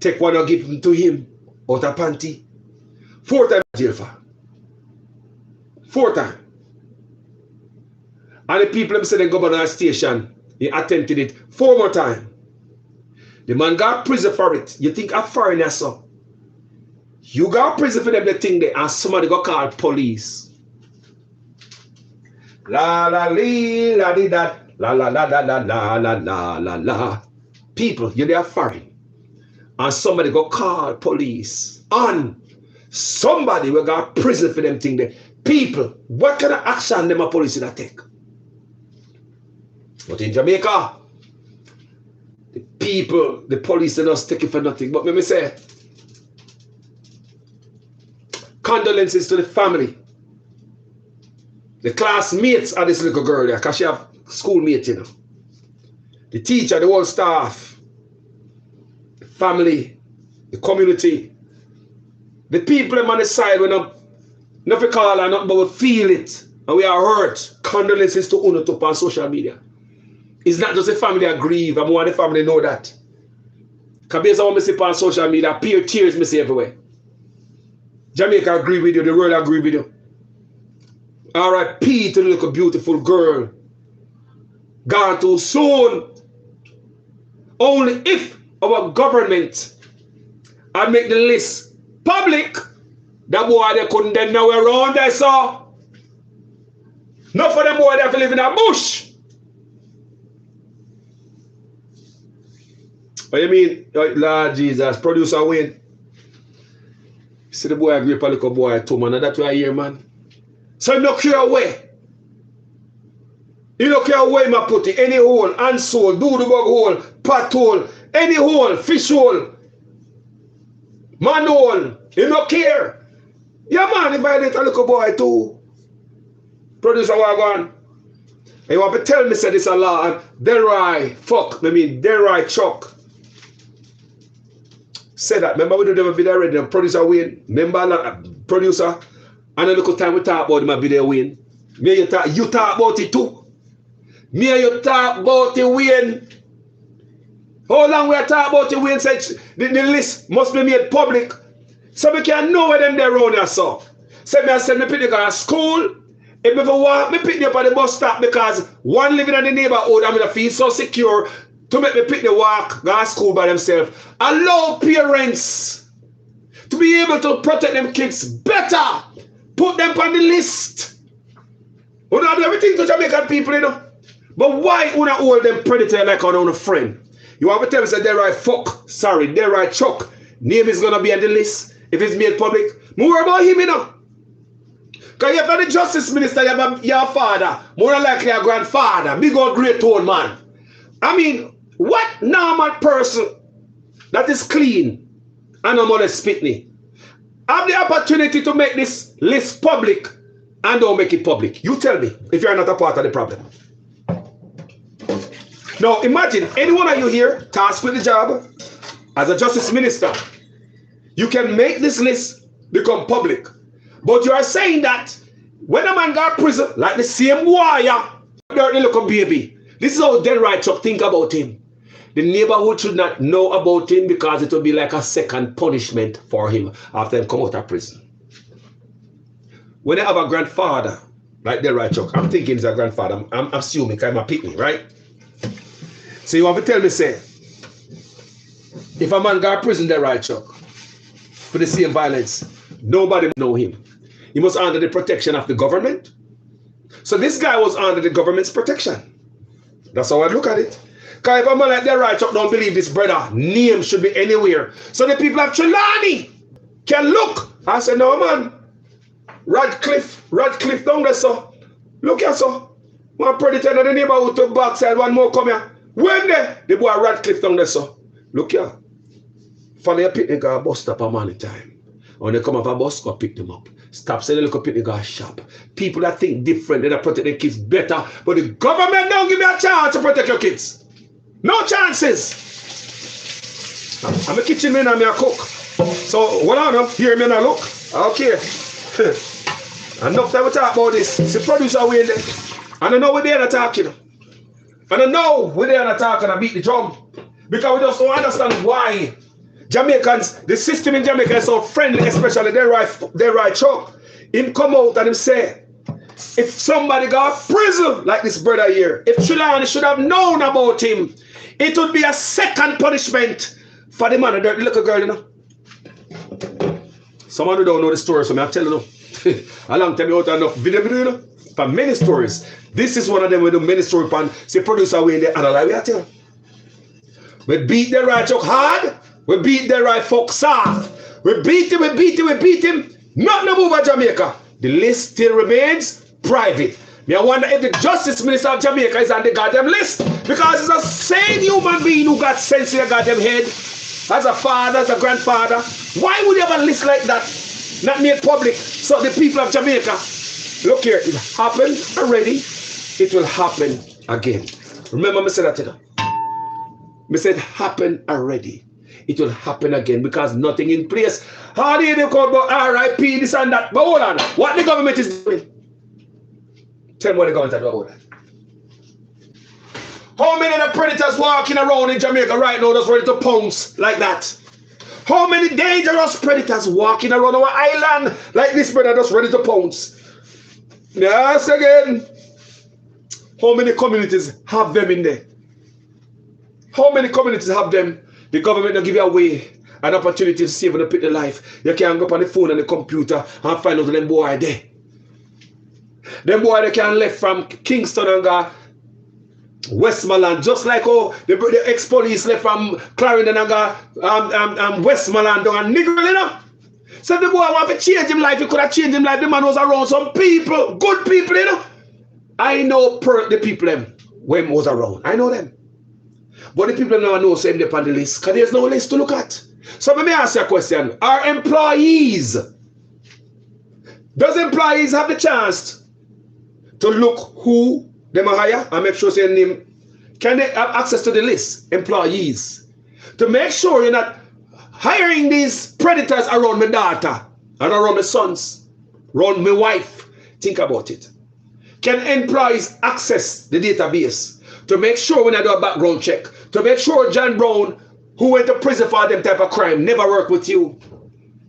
[SPEAKER 1] Take one and give him to him out of panty. 4 times jail for. 4 times. And the people them say they go to our station, he attempted it 4 more times. The man got prison for it. You think a foreigner so? You got prison for them the thing there and somebody got called police. La la lee la di da la la la la la la la la la la. People, you're there foreign. And somebody got called police. And somebody will got prison for them thing there. People, what kind of action them a police will take? But in Jamaica, the people, the police are not taking for nothing. But let me say, condolences to the family. The classmates of this little girl there, because she have schoolmates, you know. The teacher, the whole staff, the family, the community, the people on the side, we not call her nothing, but we feel it. And we are hurt. Condolences to Uno on social media. It's not just the family that grieve, and more the family know that. Because based on what I see on social media, peer tears I see everywhere. Jamaica agree with you, the world agree with you. R.I.P. to the little beautiful girl. Gone too soon. Only if our government had make the list public, that boy they couldn't then know around there, so. Not for them boy they have to live in a bush. What you mean, Lord Jesus, producer Wayne? See the boy agree for a little boy too, man, and that's why I hear, man. So you don't care away. You don't care away, my putty. Any hole, ant hole, do the bug hole, pot hole, any hole, fish hole, man hole. You don't care. Yeah, man, if I let a little boy too. Producer Wagwan. And you want to tell me, say this a law, and Delroy, fuck, I mean, Delroy Chuck. Say that. Remember, we don't ever be there already. Producer Wayne. Remember, producer. And a little time we talk about my video Wayne. Me you talk about it too. Me and you talk about it Wayne. How long we talk about it Wayne said the list must be made public. So we can know where them there around here so. Say me I send me people to school. If I walk me pick me up at the bus stop because one living in the neighborhood, I'm gonna feel so secure to make me pick the walk, go to school by themselves. Allow parents to be able to protect them kids better. Put them on the list. We don't do everything to Jamaican people, you know. But why we not hold them predator like on a friend? You want to tell me that they're right fuck, sorry, they're right chuck. Name is gonna be on the list if it's made public. More about him, you know. Because you have the justice minister, you have your father, more than likely your grandfather, big old great old man. I mean, what normal person that is clean and no Mannaz Respect have the opportunity to make this list public and don't make it public? You tell me if you're not a part of the problem. Now imagine any one of you here tasked with the job as a justice minister. You can make this list become public. But you are saying that when a man got prison, like the same warrior, dirty little baby, this is how Del Right Chuck think about him. The neighborhood should not know about him because it will be like a second punishment for him after he come out of prison. When I have a grandfather, like Del Right Chuck, I'm thinking he's a grandfather. I'm assuming I'm a pickney, right? So you want to tell me, say, if a man got prison, Del Right Chuck, for the same violence, nobody know him. He was under the protection of the government. So this guy was under the government's protection. That's how I look at it. Because if a man like Del Right Chuck don't believe this brother name should be anywhere, so the people of Trelawney can look and say, no man, Radcliffe down there, so. Look here, so. One predator in the neighborhood to backside, one more come here. When the boy Radcliffe down there, so. Look here. Follow your picnic or bus stop a man time. When they come up a bus, go pick them up. Stop saying they look up at the gas shop. People that think different, they protect their kids better. But the government don't give you a chance to protect your kids. No chances. I'm a kitchen man and I'm a cook. So what I know, hear me and I look. Okay. Enough time we talk about this. It's a producer way in there. And I know we're there talking. And I know we're there talking and beat the drum. Because we just don't understand why Jamaicans, the system in Jamaica is so friendly, especially their right Chuck. Him come out and him say, if somebody got prison like this brother here, if Trelawney should have known about him, it would be a second punishment for the man, the dirty little girl, you know. Someone who don't know the story, so I'm telling you. A long time out enough video, you know, for many stories. This is one of them with the many stories pan. Say producer way in there, and I like we tell you. We beat the right Chuck hard. We beat the right folk soft. We beat him. Nothing move at Jamaica. The list still remains private. Me I wonder if the Justice Minister of Jamaica is on the goddamn list. Because it's the same human being who got sense in the goddamn head. As a father, as a grandfather. Why would you have a list like that? Not made public. So the people of Jamaica, look here, it happened already. It will happen again. Remember me said that to them. Me said happen already. It will happen again because nothing in place. How do you call about RIP, this and that? But hold on, what the government is doing? Tell me what the government is doing about that. How many of the predators walking around in Jamaica right now just ready to pounce like that? How many dangerous predators walking around our island like this brother just ready to pounce? Yes, again. How many communities have them in there? How many communities have them? The government don't give you away an opportunity to save and pick the life. You can go up on the phone and the computer and find out them boy there. Them boy they can left from Kingston and go Westmoreland, just like how the ex-police left from Clarendon and go Westmoreland down and nigger, you know. So the boy want to change his life. He could have changed his life. The man was around some people, good people, you know. I know the people them when was around. I know them. But the people never know same up on the list because there's no list to look at. So let me ask you a question. Are employees, does employees have the chance to look who they hire and make sure their name, can they have access to the list? Employees. To make sure you're not hiring these predators around my daughter and around my sons, around my wife. Think about it. Can employees access the database to make sure when I do a background check, to make sure John Brown, who went to prison for them type of crime, never work with you?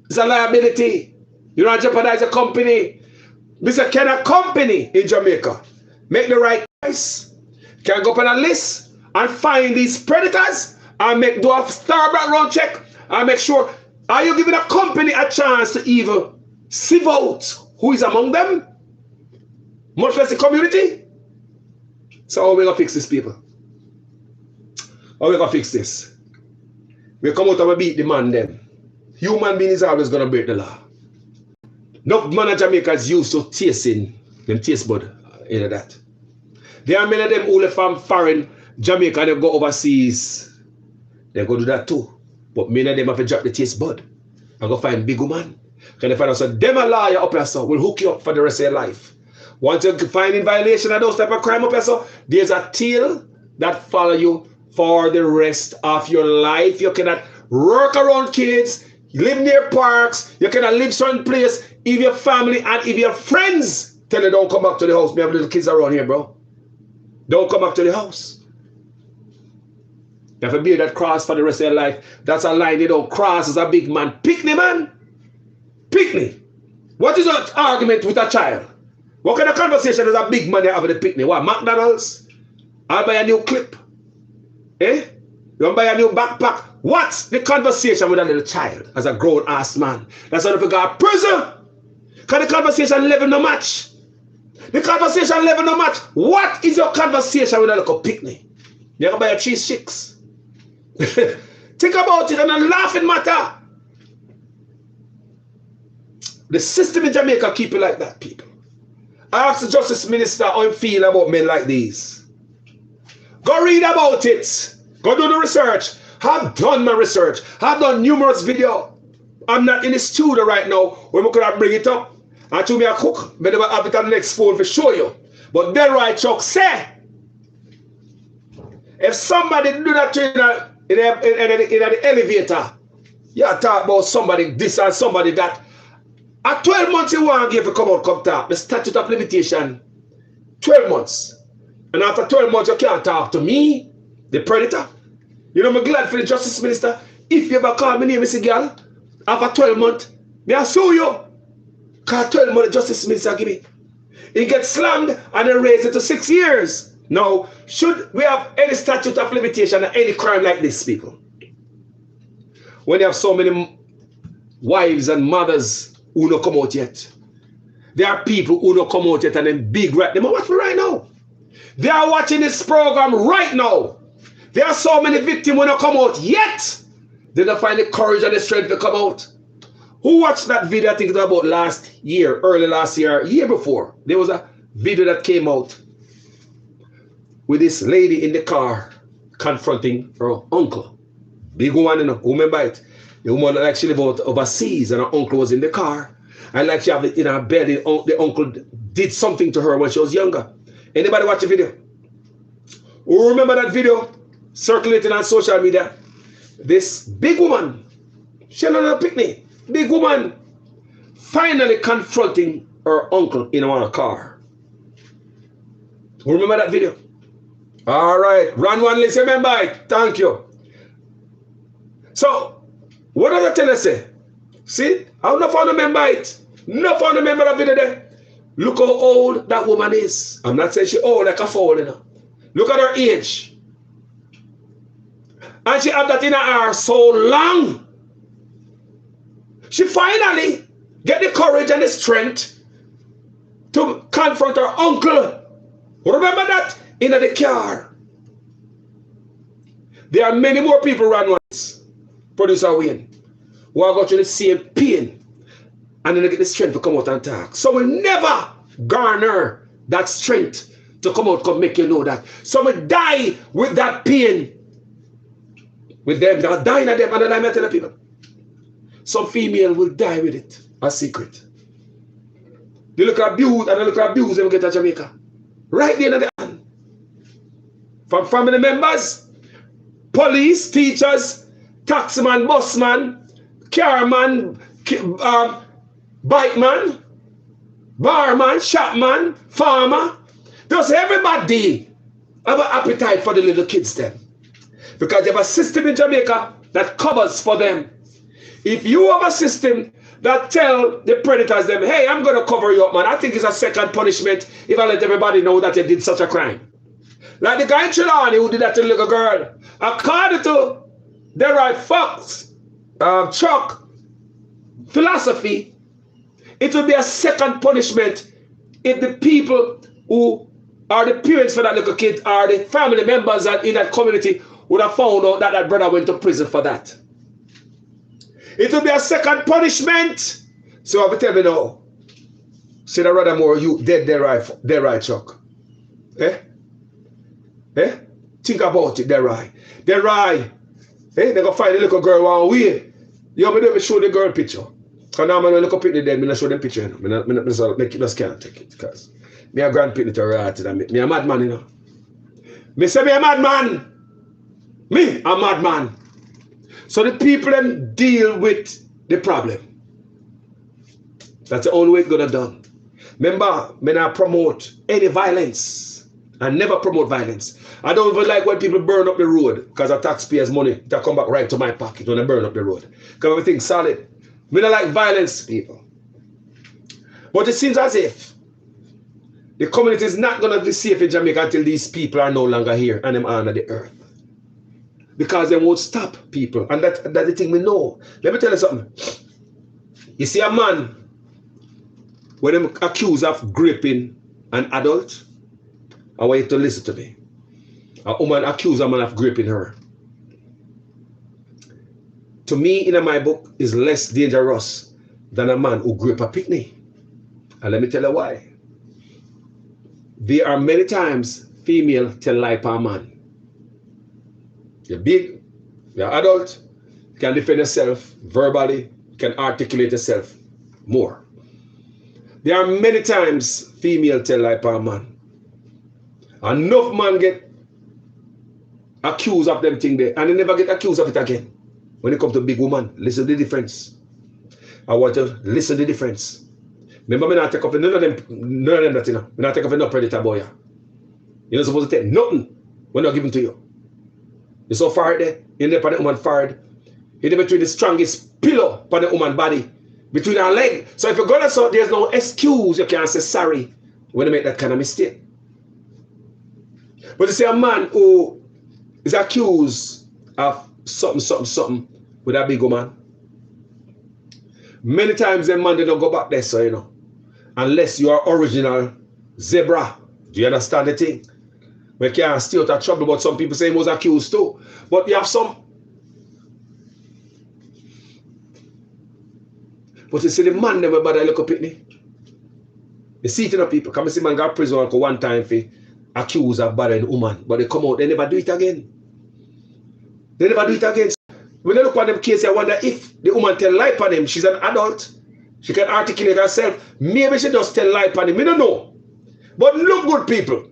[SPEAKER 1] It's a liability. You don't jeopardize a company. Mr. Can a company in Jamaica make the right choice? Can go up on a list and find these predators and do a thorough background check and make sure, are you giving a company a chance to even sieve out who is among them? Much less the community? So how are we going to fix this, people? How are we going to fix this? We come out and we beat the man them. Human being is always going to break the law. No man of Jamaica is used to tasting them taste bud in that. There are many of them who left from foreign Jamaica and they go overseas. They go do that too. But many of them have to drop the taste bud and go find big woman. Can they find out so them a lawyer up here so will hook you up for the rest of your life. Once you find in violation of those type of crime up here so there's a tail that follow you for the rest of your life. You cannot work around kids, live near parks, you cannot live certain place if your family and if your friends tell you don't come back to the house. We have little kids around here, bro. Don't come back to the house. You have to bear that cross for the rest of your life. That's a line you don't cross as a big man. Pickney, man. Pickney. What is an argument with a child? What kind of conversation does a big man have with the Pickney? What, McDonald's? I'll buy a new clip. Eh? You want to buy a new backpack? What's the conversation with a little child as a grown-ass man? That's why if you go to prison. Because the conversation level no match. The conversation level no match. What is your conversation with a little Pickney? You can buy a cheese chicks. Think about it and a laughing matter. The system in Jamaica keep it like that, people. I asked the Justice Minister how he feel about men like these. Go read about it. Go do the research. I've done my research. I've done numerous videos. I'm not in the studio right now where we could have bring it up. And to me a cook, but I have it on the next phone for show you. But then right, Chuck, say, if somebody do that to you in the elevator, you talk about somebody this and somebody that. At 12 months you want to give a come out, come talk. The statute of limitation, 12 months. And after 12 months you can't talk to me, the predator. You know, I'm glad for the Justice Minister. If you ever call my name, Mr. Girl, after 12 months, may I sue you? Because 12 months the Justice Minister give me. He gets slammed and then raised it to 6 years. Now, should we have any statute of limitation or any crime like this, people? When you have so many wives and mothers who don't come out yet. There are people who don't come out yet and then big right. They are watching right now. They are watching this program right now. There are so many victims who don't come out yet. They don't find the courage and the strength to come out. Who watched that video? I think it was about last year, early last year, year before. There was a video that came out with this lady in the car confronting her uncle. Big woman, you know, remember it? The woman actually lived overseas and her uncle was in the car. And like she had it in her bed, the uncle did something to her when she was younger. Anybody watch the video? Who remember that video circulating on social media? This big woman, she had a picnic, big woman, finally confronting her uncle in her car. Who remember that video? All right, run one list, remember it. Thank you. So, what does that tell us? See, I'm not found to remember it. Not found to remember that video there. Look how old that woman is. I'm not saying she old like a fool, you know. Look at her age. And she had that in her hair so long. She finally get the courage and the strength to confront her uncle. Remember that? In the car. There are many more people around once. Producer Wayne, who are going through the same pain and then they get the strength to come out and talk. So we never garner that strength to come out and make you know that. So we die with that pain. With them, they're dying at them, and I'm telling people. Some female will die with it, a secret. They look abused and they look abused when we get to Jamaica. Right there in the hand. From family members, police, teachers, taxman, busman, carman, bikeman, barman, shopman, farmer. Does everybody have an appetite for the little kids then? Because you have a system in Jamaica that covers for them. If you have a system that tell the predators them, hey, I'm going to cover you up, man. I think it's a second punishment if I let everybody know that they did such a crime. Like the guy in Trelawney who did that to the little girl. According to the right Fox, Chuck philosophy, it will be a second punishment if the people who are the parents for that little kid or the family members in that community would have found out that that brother went to prison for that. It will be a second punishment. So I will tell me now, say that rather more you dead there right, Chuck. Eh? Eh? Think about it, they're right. They're right. Eh? They're going to find the little girl one way. You know, me show the girl picture. Because now I'm going to look up at them, I show them picture. I just can't take it. Because me a grand-pickney to right. Me a madman, you know. Me say me a madman. Me a madman. So the people them deal with the problem. That's the only way it's gonna done. Remember, me not promote any violence. I never promote violence. I don't even like when people burn up the road because of taxpayers' money that come back right to my pocket when they burn up the road. Because everything's solid. Me not like violence, people. But it seems as if the community is not gonna be safe in Jamaica until these people are no longer here and them honor the earth. Because they won't stop people. And that's the thing we know. Let me tell you something. You see a man, when them accused of raping an adult, I want you to listen to me. A woman accused a man of raping her. To me, in my book, is less dangerous than a man who grape a pickney. And let me tell you why. There are many times female tell lie per man. You're big, you're adult, you can defend yourself verbally, you can articulate yourself more. There are many times female tell lie per man. Enough man get accused of them thing there and they never get accused of it again. When it comes to big woman, listen to the difference. I want to listen to the difference. Remember, me not take up none of them that, you know. Me not take up no predator boy. You're not supposed to take nothing when they're given to you. You're so far there, you're there for the woman forward. You're there between the strongest pillow for the woman body, between her leg. So if you're gonna so there's no excuse, you can't say sorry when you make that kind of mistake. But you see a man who is accused of something with a big woman. Many times them man they don't go back there, so you know. Unless you are original zebra. Do you understand the thing? We can't stay out of trouble, but some people say he was accused too. But you have some. But you see the man never bother look up at me. You see it in the people. Come and see man got prison one time for accused of bothering a woman. But they come out, they never do it again. They never do it again. When I look at them cases, I wonder if the woman tell lie on him. She's an adult. She can articulate herself. Maybe she just tell lie on him. I don't know. But look good, people.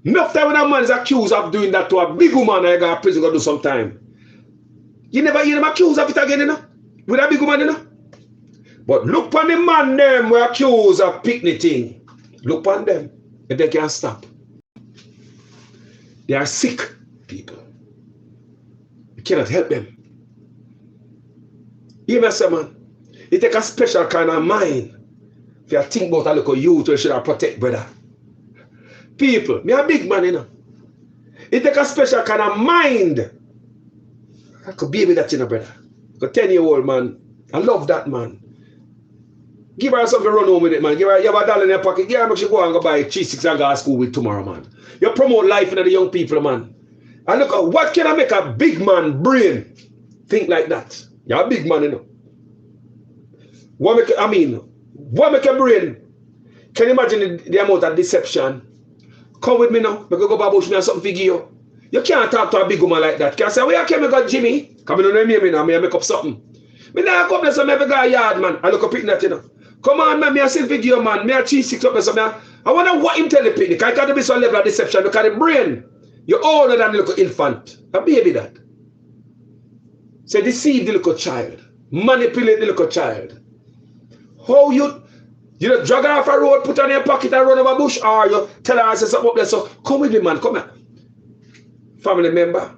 [SPEAKER 1] Enough time when a man is accused of doing that to a big woman and you got a prison go do some time. You never hear them accused of it again, you know? With a big woman, you know? But look on the man them were accused of pickney thing. Look on them. If they can't stop. They are sick people. You cannot help them. You know, man, it take a special kind of mind. If you think about a little youth, you should have protect, brother. People, me a big man, you know. It take a special kind of mind. I could be with that, you know, brother. A 10-year-old man. I love that man. Give her something to run home with it, man. Give her, you have a dollar in your pocket. Give her, make she go and go buy 3-6 and go to school with tomorrow, man. You promote life in the young people, man. And look, what can I make a big man brain think like that? You're a big man, you know. What make a brain? Can you imagine the amount of deception? Come with me now. Because go babush me and something figure you. You can't talk to a big woman like that. Can I say, where can I got Jimmy? Come in on me now. I make up something. Me now come there so me have a guy yard, man. I look up at that, you know. Come on, man. Me a still figure, man. Me a 3-6 up there so me. I wonder what him tell the picnic. I can't be some level of deception. Look at the brain. You're older than the little infant. A baby that. So deceive the little child. Manipulate the little child. How you know, drag her off a road, put her in your pocket and run over a bush, or you tell her I say something up there. So come with me, man. Come here. Family member.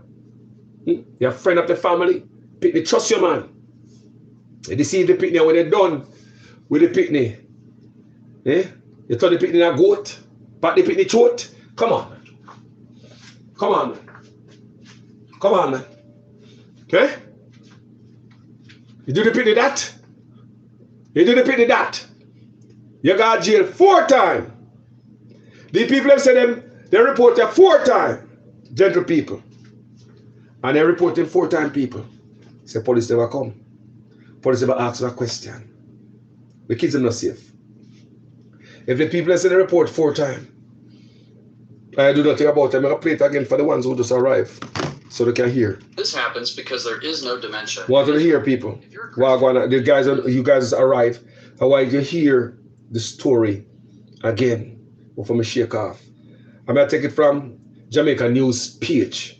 [SPEAKER 1] You're a friend of the family. Pickney, trust your man. You deceive the pickney, and when they're done with the pickney, you turn the pickney in a goat, pat the pickney throat. Come on. Come on, man. Come on, man. Okay? You do the pickney that. You do the pickney that. You got jail 4 times. The people have said they report you 4 times. Gentle people. And they report them 4 times people. Say police never come. Police never ask a question. The kids are not safe. If the people say they report 4 times, I do nothing about them. I'm going to play it again for the ones who just arrive so they can hear.
[SPEAKER 11] This happens because there is no dementia.
[SPEAKER 1] Want to hear people? Wagwan, the guys, you guys arrive. I want you to hear the story again before me shake off. I'm going to take it from Jamaica news page.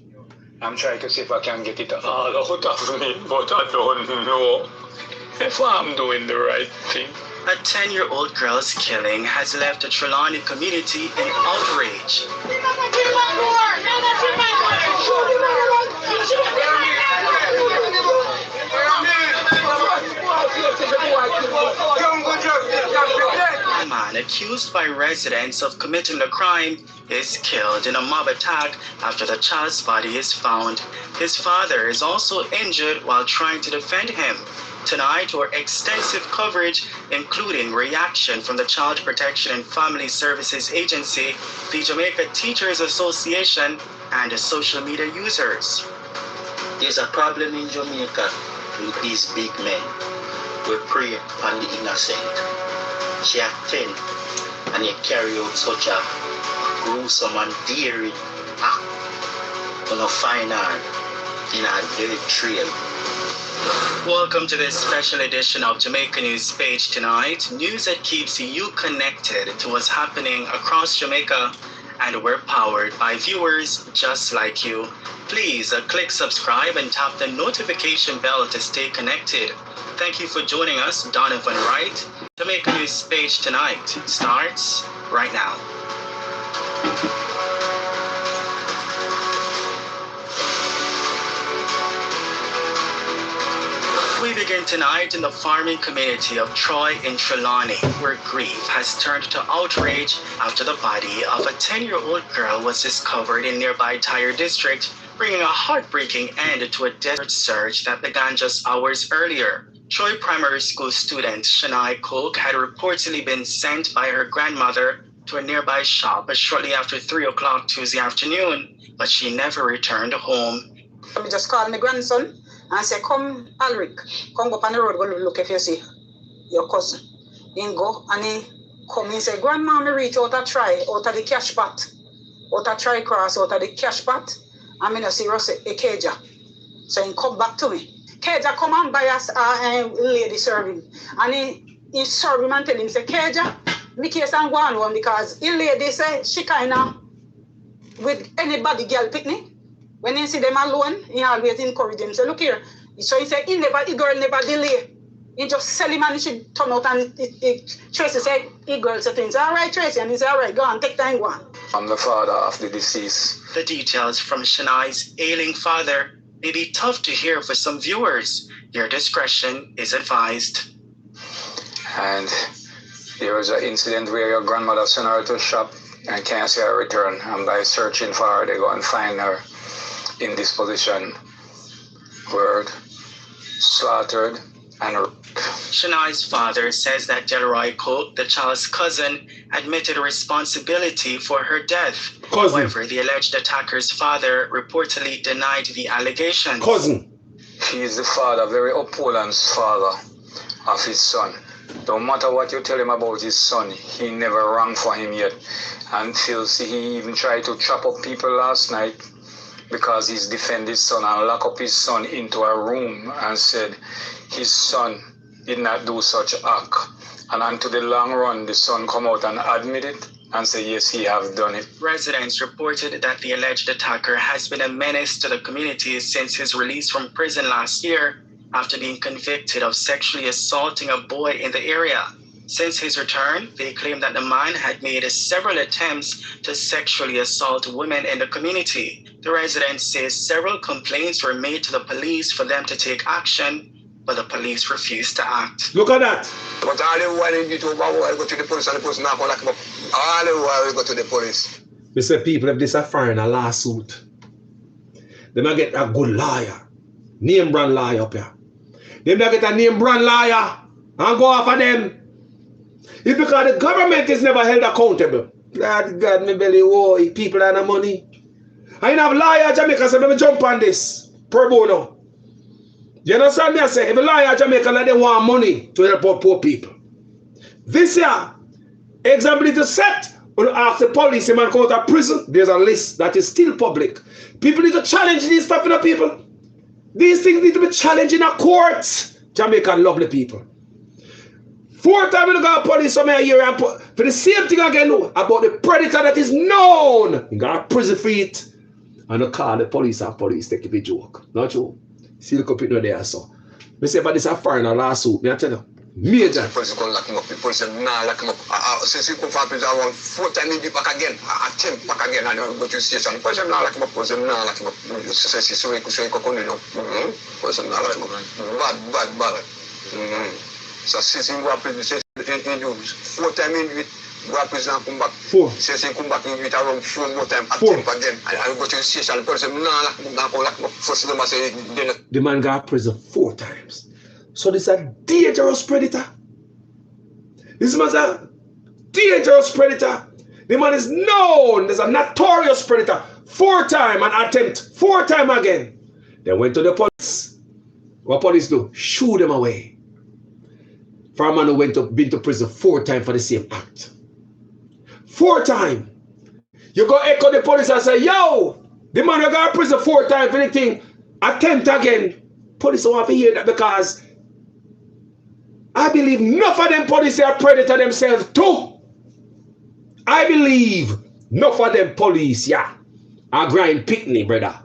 [SPEAKER 3] I'm trying to see if I can get it all out of me, but I don't know if I'm doing the right thing.
[SPEAKER 2] A 10-year-old girl's killing has left the Trelawney community in outrage. A man accused by residents of committing the crime is killed in a mob attack after the child's body is found. His father is also injured while trying to defend him. Tonight, our extensive coverage, including reaction from the Child Protection and Family Services Agency, the Jamaica Teachers Association, and the social media users.
[SPEAKER 4] There's a problem in Jamaica with these big men. We prey upon the innocent. She had 10 and you carry out such a gruesome and daring act. Gonna find her in a dirt trail.
[SPEAKER 2] Welcome to this special edition of Jamaica News Page tonight. News that keeps you connected to what's happening across Jamaica, and we're powered by viewers just like you. Please click subscribe and tap the notification bell to stay connected. Thank you for joining us, Donovan Wright. Jamaica News Page tonight starts right now. We begin tonight in the farming community of Troy in Trelawney, where grief has turned to outrage after the body of a 10-year-old girl was discovered in nearby Tyre district, bringing a heartbreaking end to a desperate search that began just hours earlier. Troy Primary School student Shania Cook had reportedly been sent by her grandmother to a nearby shop shortly after 3 o'clock Tuesday afternoon, but she never returned home.
[SPEAKER 5] I just called my grandson and say, come, Alric, come go up on the road, go look if you see your cousin. He go and he come and say, Grandma, me reach out a try out of the cash pot, out of try cross out of the cash pot, and me no see Ross a Keja. So he come back to me. Keja come and buy us a lady serving. And he serve him and tell him, say, Keja, me case and go on one because the lady say she kind of with anybody girl picnic. When he see them alone, he always encourage them. Say, look here. So he said, the girl never delay. He just sell him and she turn out and Tracy said, the girl said things. All right, Tracy. And he said, all right, go on, take time, go on.
[SPEAKER 3] I'm the father of the deceased.
[SPEAKER 2] The details from Shania's ailing father may be tough to hear for some viewers. Your discretion is advised.
[SPEAKER 3] And there was an incident where your grandmother sent her to shop and can't see her return. And by searching for her, they go and find her in this position, word, slaughtered, and raped.
[SPEAKER 2] Shania's father says that Delroy Cook, the child's cousin, admitted responsibility for her death.
[SPEAKER 1] Cousin.
[SPEAKER 2] However, the alleged attacker's father reportedly denied the allegations.
[SPEAKER 1] Cousin.
[SPEAKER 3] He is the father, very opulent father of his son. No matter what you tell him about his son, he never rang for him yet. Until he even tried to chop up people last night, because he's defended his son and lock up his son into a room and said his son did not do such act. And unto the long run, the son come out and admit it and say, yes, he have done it.
[SPEAKER 2] Residents reported that the alleged attacker has been a menace to the community since his release from prison last year after being convicted of sexually assaulting a boy in the area. Since his return, they claim that the man had made several attempts to sexually assault women in the community. The residents say several complaints were made to the police for them to take action, but the police refused to act.
[SPEAKER 1] Look at that.
[SPEAKER 6] But all the while you do over, go to the police and the police not going to lock him up. All the while we go to the police.
[SPEAKER 1] We say people, if this a foreign a lawsuit, they might get a good lawyer, name brand lawyer up here. They might get a name brand lawyer and go after them. It's because the government is never held accountable. Lord God, me belly, whoa, people are the money. I have lawyer Jamaica, so let me jump on this. Pro bono. You understand me? I say, if a lawyer Jamaica, like they want money to help out poor people. This year, example is set. When you ask the police, a man go out of prison, there's a list that is still public. People need to challenge these stuff in the people. These things need to be challenged in a court. Jamaica lovely people. 4 times you got police somewhere here and for the same thing again about the predator that is known. You got prison for it. And you call the police and police take it a joke. Not true. See the company there so. Me say but this a foreigner lawsuit. Me I tell you. Major.
[SPEAKER 6] The police go lock him up. The police say nah lock him up. Since he come from prison around 4 times he back again. Attempt back again and go to station. The police say nah lock him up. The police say nah lock him up. So he come down. The police say nah lock him up. Bad. So since he go to prison, he do 4 times he go to prison and come back. 4. Since he come back, he do it around 4 more times. Attempt again. And go to the station. The police say nah lock him up. First number say
[SPEAKER 1] the man got prison 4 times. So this is a dangerous predator. This man's a dangerous predator. The man is known as a notorious predator. 4 times an attempt. 4 times again. They went to the police. What police do? Shoo them away. For a man who been to prison 4 times for the same act. 4 times. You go echo the police and say, yo, the man who got prison 4 times for anything, attempt again. Police don't have to hear that because I believe enough of them police are predator themselves too. I believe enough of them police, yeah, are great-grand-pickney, brother.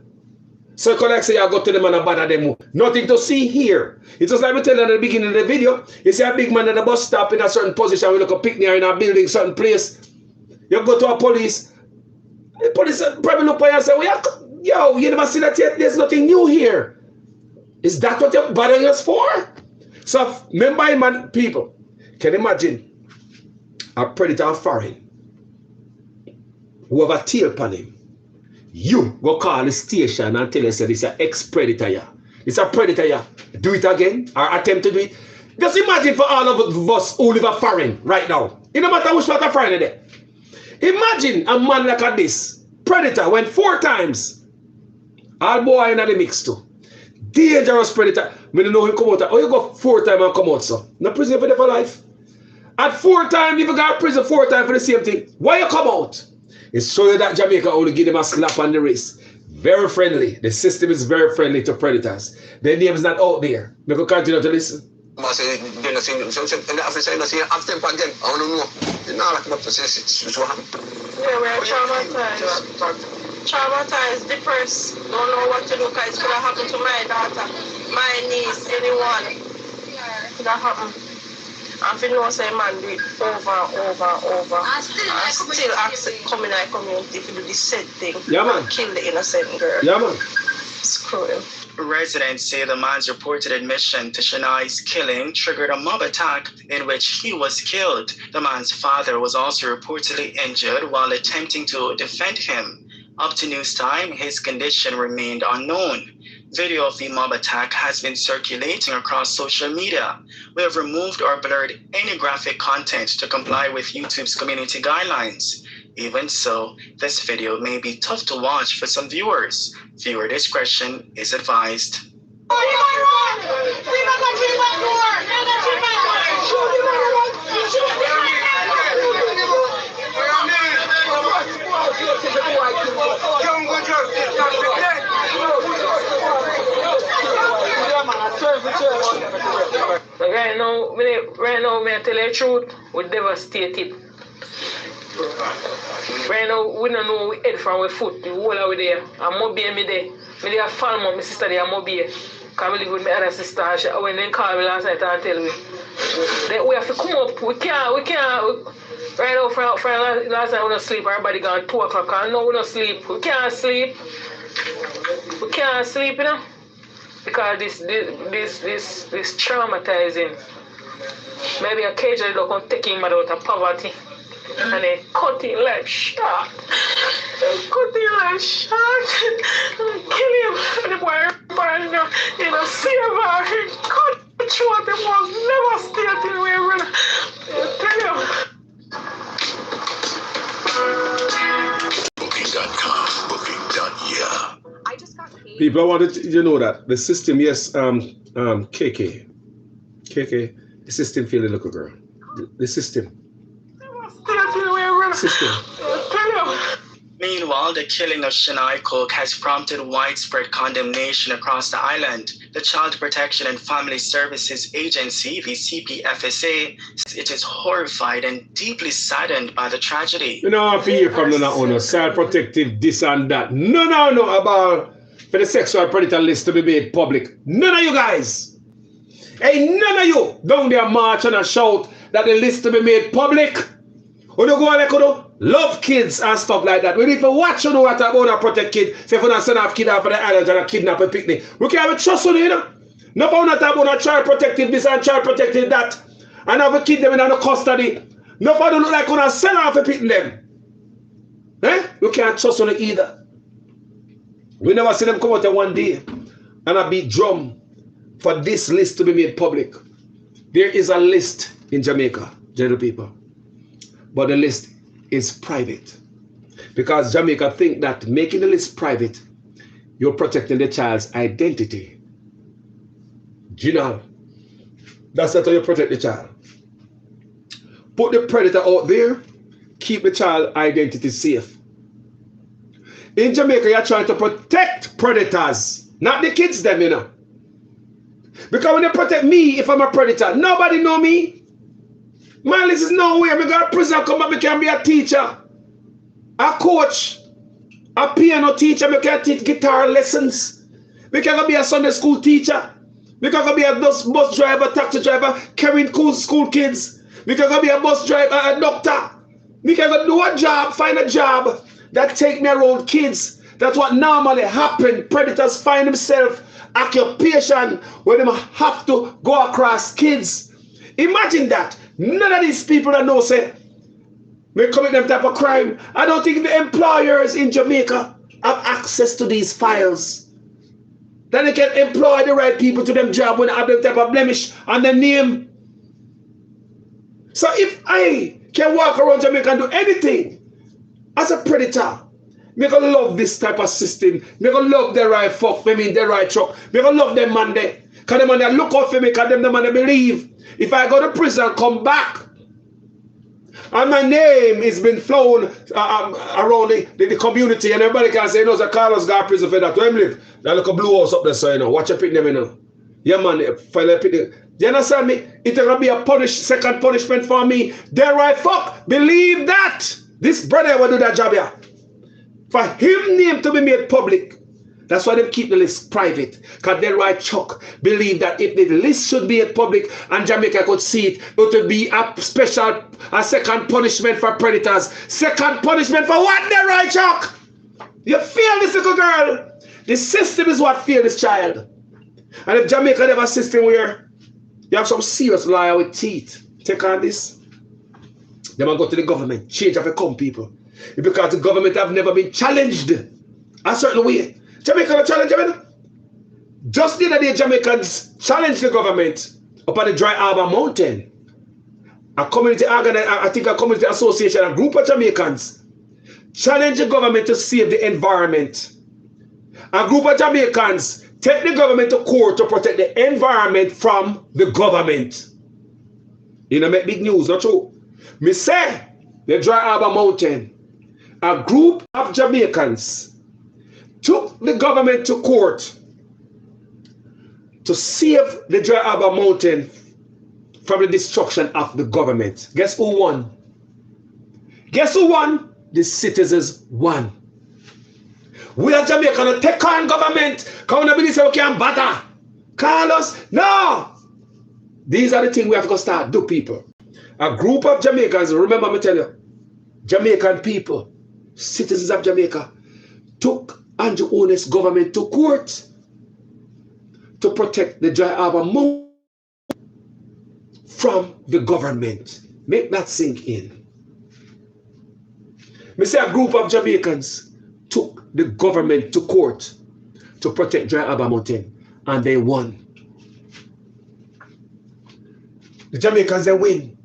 [SPEAKER 1] So you can say you go to them and bother them. Nothing to see here. It's just like we tell you at the beginning of the video. You see a big man at the bus stop in a certain position, we look a picnic or in a building, certain place. You go to a police. The police probably look at you and say, well, yo, you never see that yet. There's nothing new here. Is that what you're bothering us for? So, remember, man, people, can you imagine a predator foreign who have a tail upon him? You go call the station and tell us that it's an ex-predator, yeah. It's a predator, yeah. Do it again or attempt to do it. Just imagine for all of us who live a foreign right now. It no matter which part of foreign there. Imagine a man like this. Predator went 4 times. All boy in the mix too. Dangerous predator. I don't know him come out. Oh, you go 4 times and come out, so. No prison for life. At 4 times, if you got prison 4 times for the same thing, why you come out? It's show you that Jamaica only give them a slap on the wrist. Very friendly. The system is very friendly to predators. Their name is not out there. We can continue to listen.
[SPEAKER 6] I say, they're not saying, so the officer is not saying, after them again, I want to know. They're not like to say, it's what happened.
[SPEAKER 7] Yeah, we're traumatized. Traumatized, depressed. Don't know what to do because it's going to happen to my daughter, my niece, anyone. It's going to happen. And if you know, say, man, do it over and over. And still come in our community to do the said thing.
[SPEAKER 1] Yeah, man.
[SPEAKER 7] And kill the innocent girl.
[SPEAKER 1] Yeah, man.
[SPEAKER 7] Screw him.
[SPEAKER 2] Residents say the man's reported admission to Shania's killing triggered a mob attack in which he was killed. The man's father was also reportedly injured while attempting to defend him. Up to news time, his condition remained unknown. Video of the mob attack has been circulating across social media. We have removed or blurred any graphic content to comply with YouTube's community guidelines. Even so, this video may be tough to watch for some viewers. Viewer discretion is advised.
[SPEAKER 7] Right now, may I tell you the truth, we're devastated. Right now, we don't know we head from our foot, the whole of there. I'm more being me there. Me there fall mom, my sister there, I'm more being. Because I live with my other sister. When they call me last night and tell me, we have to come up. We can't. Right now, for last night we don't sleep. Everybody gone 2 o'clock. I know we don't sleep. We can't sleep. You know. because this traumatizing. Maybe occasionally they can take him out of poverty and they cut him like short. They cut him like short and kill him. And the boy burn in a silver. He cut the throat. He was never stay till we run. I tell you.
[SPEAKER 12] Booking.com, booking.yeah.
[SPEAKER 5] I just got paid.
[SPEAKER 1] People, I wanted you to know that the system, yes, KK, the system feel the little girl. The system.
[SPEAKER 2] Meanwhile, the killing of Shania Cook has prompted widespread condemnation across the island. The Child Protection and Family Services Agency, the CPFSA, says it is horrified and deeply saddened by the tragedy.
[SPEAKER 1] You know, I hear from the owner, child protective, this and that. No, about for the sexual predator list to be made public. None of you guys. Hey, none of you down there march and shout that the list to be made public. When you go on, like, love kids and stuff like that. We need to watch you know what about a protect kid. Say if you not send off kid off of the island and a kidnap a picnic. We can't have a trust on you, know. No about not about a child protective this and child protective that. And have a kid them in the custody. No about look like gonna send off a picnic them. Eh? We can't trust on it either. We never see them come out there one day and a beat drum for this list to be made public. There is a list in Jamaica, gentle people. But the list is private. Because Jamaica think that making the list private, you're protecting the child's identity. Do you know? That's not how you protect the child. Put the predator out there, keep the child identity safe. In Jamaica, you're trying to protect predators, not the kids them, you know. Because when you protect me, if I'm a predator, nobody know me. Man, this is nowhere. I go to prison, come back, I can be a teacher, a coach, a piano teacher, I can teach guitar lessons. I can be a Sunday school teacher. I can be a bus driver, taxi driver, carrying school kids. I can be a bus driver, a doctor. I can do a job, find a job that take me around kids. That's what normally happen. Predators find themselves occupation where they have to go across kids. Imagine that. None of these people that know say we commit them type of crime. I don't think the employers in Jamaica have access to these files. That they can employ the right people to them job when they have them type of blemish on their name. So if I can walk around Jamaica and do anything as a predator, me gonna love this type of system. Me gonna love the right fuck, me mean the right truck. Me gonna love them man there. Cause them man they look out for me, cause them the man they believe. If I go to prison, come back, and my name is been flown around the community, and everybody can say, you know, the Carlos got prison for that. Where him live? That look a blue house up there, so you know. Watch your pick them, you know. Yeah, man, file pick them. Do you understand me? It's gonna be a second punishment for me. There right fuck. Believe that. This brother will do that job here. For him name to be made public. That's why they keep the list private. Because their right Chuck believe that if the list should be made public and Jamaica could see it, it would be a second punishment for predators. Second punishment for what, their right Chuck? You feel this little girl? The system is what failed this child. And if Jamaica have a system where you have some serious lawyer with teeth, take on this, they might go to the government, change of the come people. It's because the government have never been challenged a certain way. Jamaica challenge them. Just the other day, Jamaicans challenged the government up on the Dry Harbour Mountain. A community association, a group of Jamaicans challenged the government to save the environment. A group of Jamaicans take the government to court to protect the environment from the government. You know, make big news, not true? Me say, the Dry Harbour Mountain, a group of Jamaicans took the government to court to save the Dry Harbour Mountain from the destruction of the government. Guess who won? Guess who won? The citizens won. We are Jamaica to take on government. Come on, say we can't bother. Carlos, no. These are the things we have to start do, people. A group of Jamaicans, remember me tell you, Jamaican people, citizens of Jamaica, took Andrew Owen's government to court to protect the dry harbor mountain from the government. Make that sink in. Me say a group of Jamaicans took the government to court to protect dry harbor mountain, and they won. The Jamaicans, they win.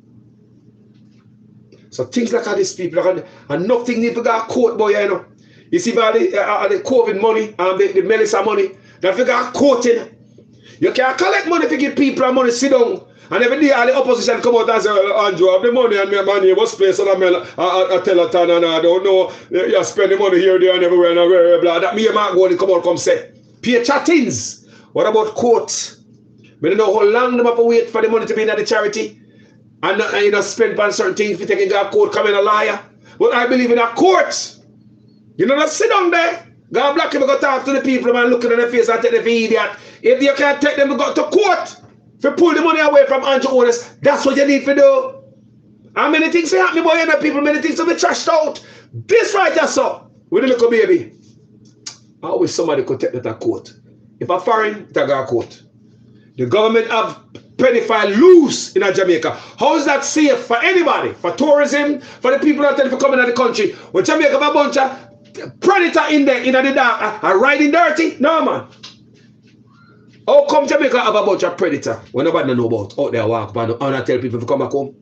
[SPEAKER 1] So things like these people, and nothing need to go to court, boy, you know. You see, by the COVID money and the Melissa money, that you got court in. You can't collect money to give people money, sit down. And every day all the opposition come out and say, Andrew, have the money and my money was placed on a telethon and I don't know, you spend the money here, there and everywhere and blah, blah. That me and Mark go and come out come say. Pay chattings. What about court? I don't know how long them have to wait for the money to be in the charity. And you know, spend on certain things if you taking a court, come in a liar. But I believe in a court. You know, not sit down there. God black people go talk to the people and look in their face and take them for idiot. If you can't take them, go to court. If you pull the money away from Andrew owners, that's what you need to do. How many things say happen, boy, you know, people, many things will be trashed out. This right there, so, with a little baby. I wish somebody could take that to court. If a foreign, they go to court. The government have pedophile loose in Jamaica. How is that safe for anybody? For tourism, for the people that tell for coming to the country. When Jamaica have a bunch of predator in there, in the dark, are riding dirty? No, man. How come Jamaica have a bunch of predator when nobody know about out there walk and not tell people to come back home?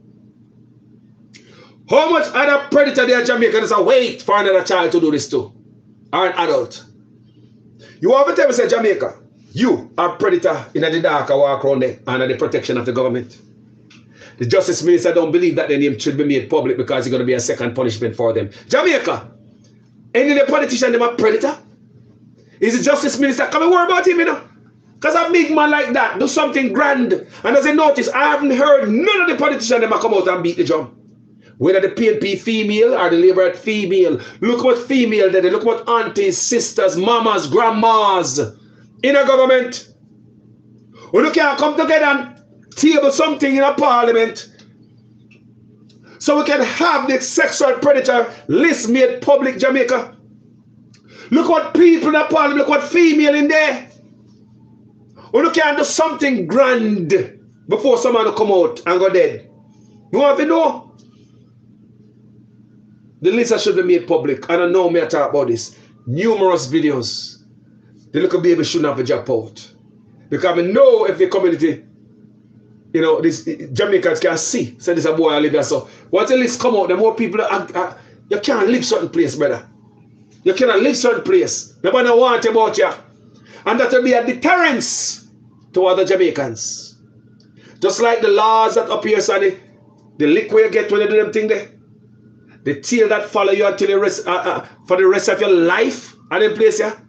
[SPEAKER 1] How much other predator there in Jamaica is a wait for another child to do this too? Or an adult? You ever tell me, say Jamaica, you are predator in the dark and walk around there under the protection of the government. The Justice Minister don't believe that their name should be made public because it's going to be a second punishment for them. Jamaica, any of the politician them a predator? Is the Justice Minister come and worry about him, you know? Because a big man like that do something grand. And as I notice, I haven't heard none of the politicians them come out and beat the drum. Whether the PNP female or the Labour female. Look what female did. Look what aunties, sisters, mamas, grandmas in a government. We can come together and table something in a parliament so we can have the sexual predator list made public, Jamaica. Look what people in the parliament, look what female in there. We can do something grand before someone will come out and go dead. You want to know? The list should be made public. I don't know me talk about this. Numerous videos. The little baby shouldn't have a drop out. Because I know if the community, you know, this Jamaicans can see. Say this a boy I live here. So once the list come out, the more people you can't live certain place, brother. You cannot live certain place. Nobody want about you. And that will be a deterrence to other Jamaicans. Just like the laws that appear, Sonny, the liquor you get when you do them thing there. The tail that follow you until for the rest of your life and in place, yeah?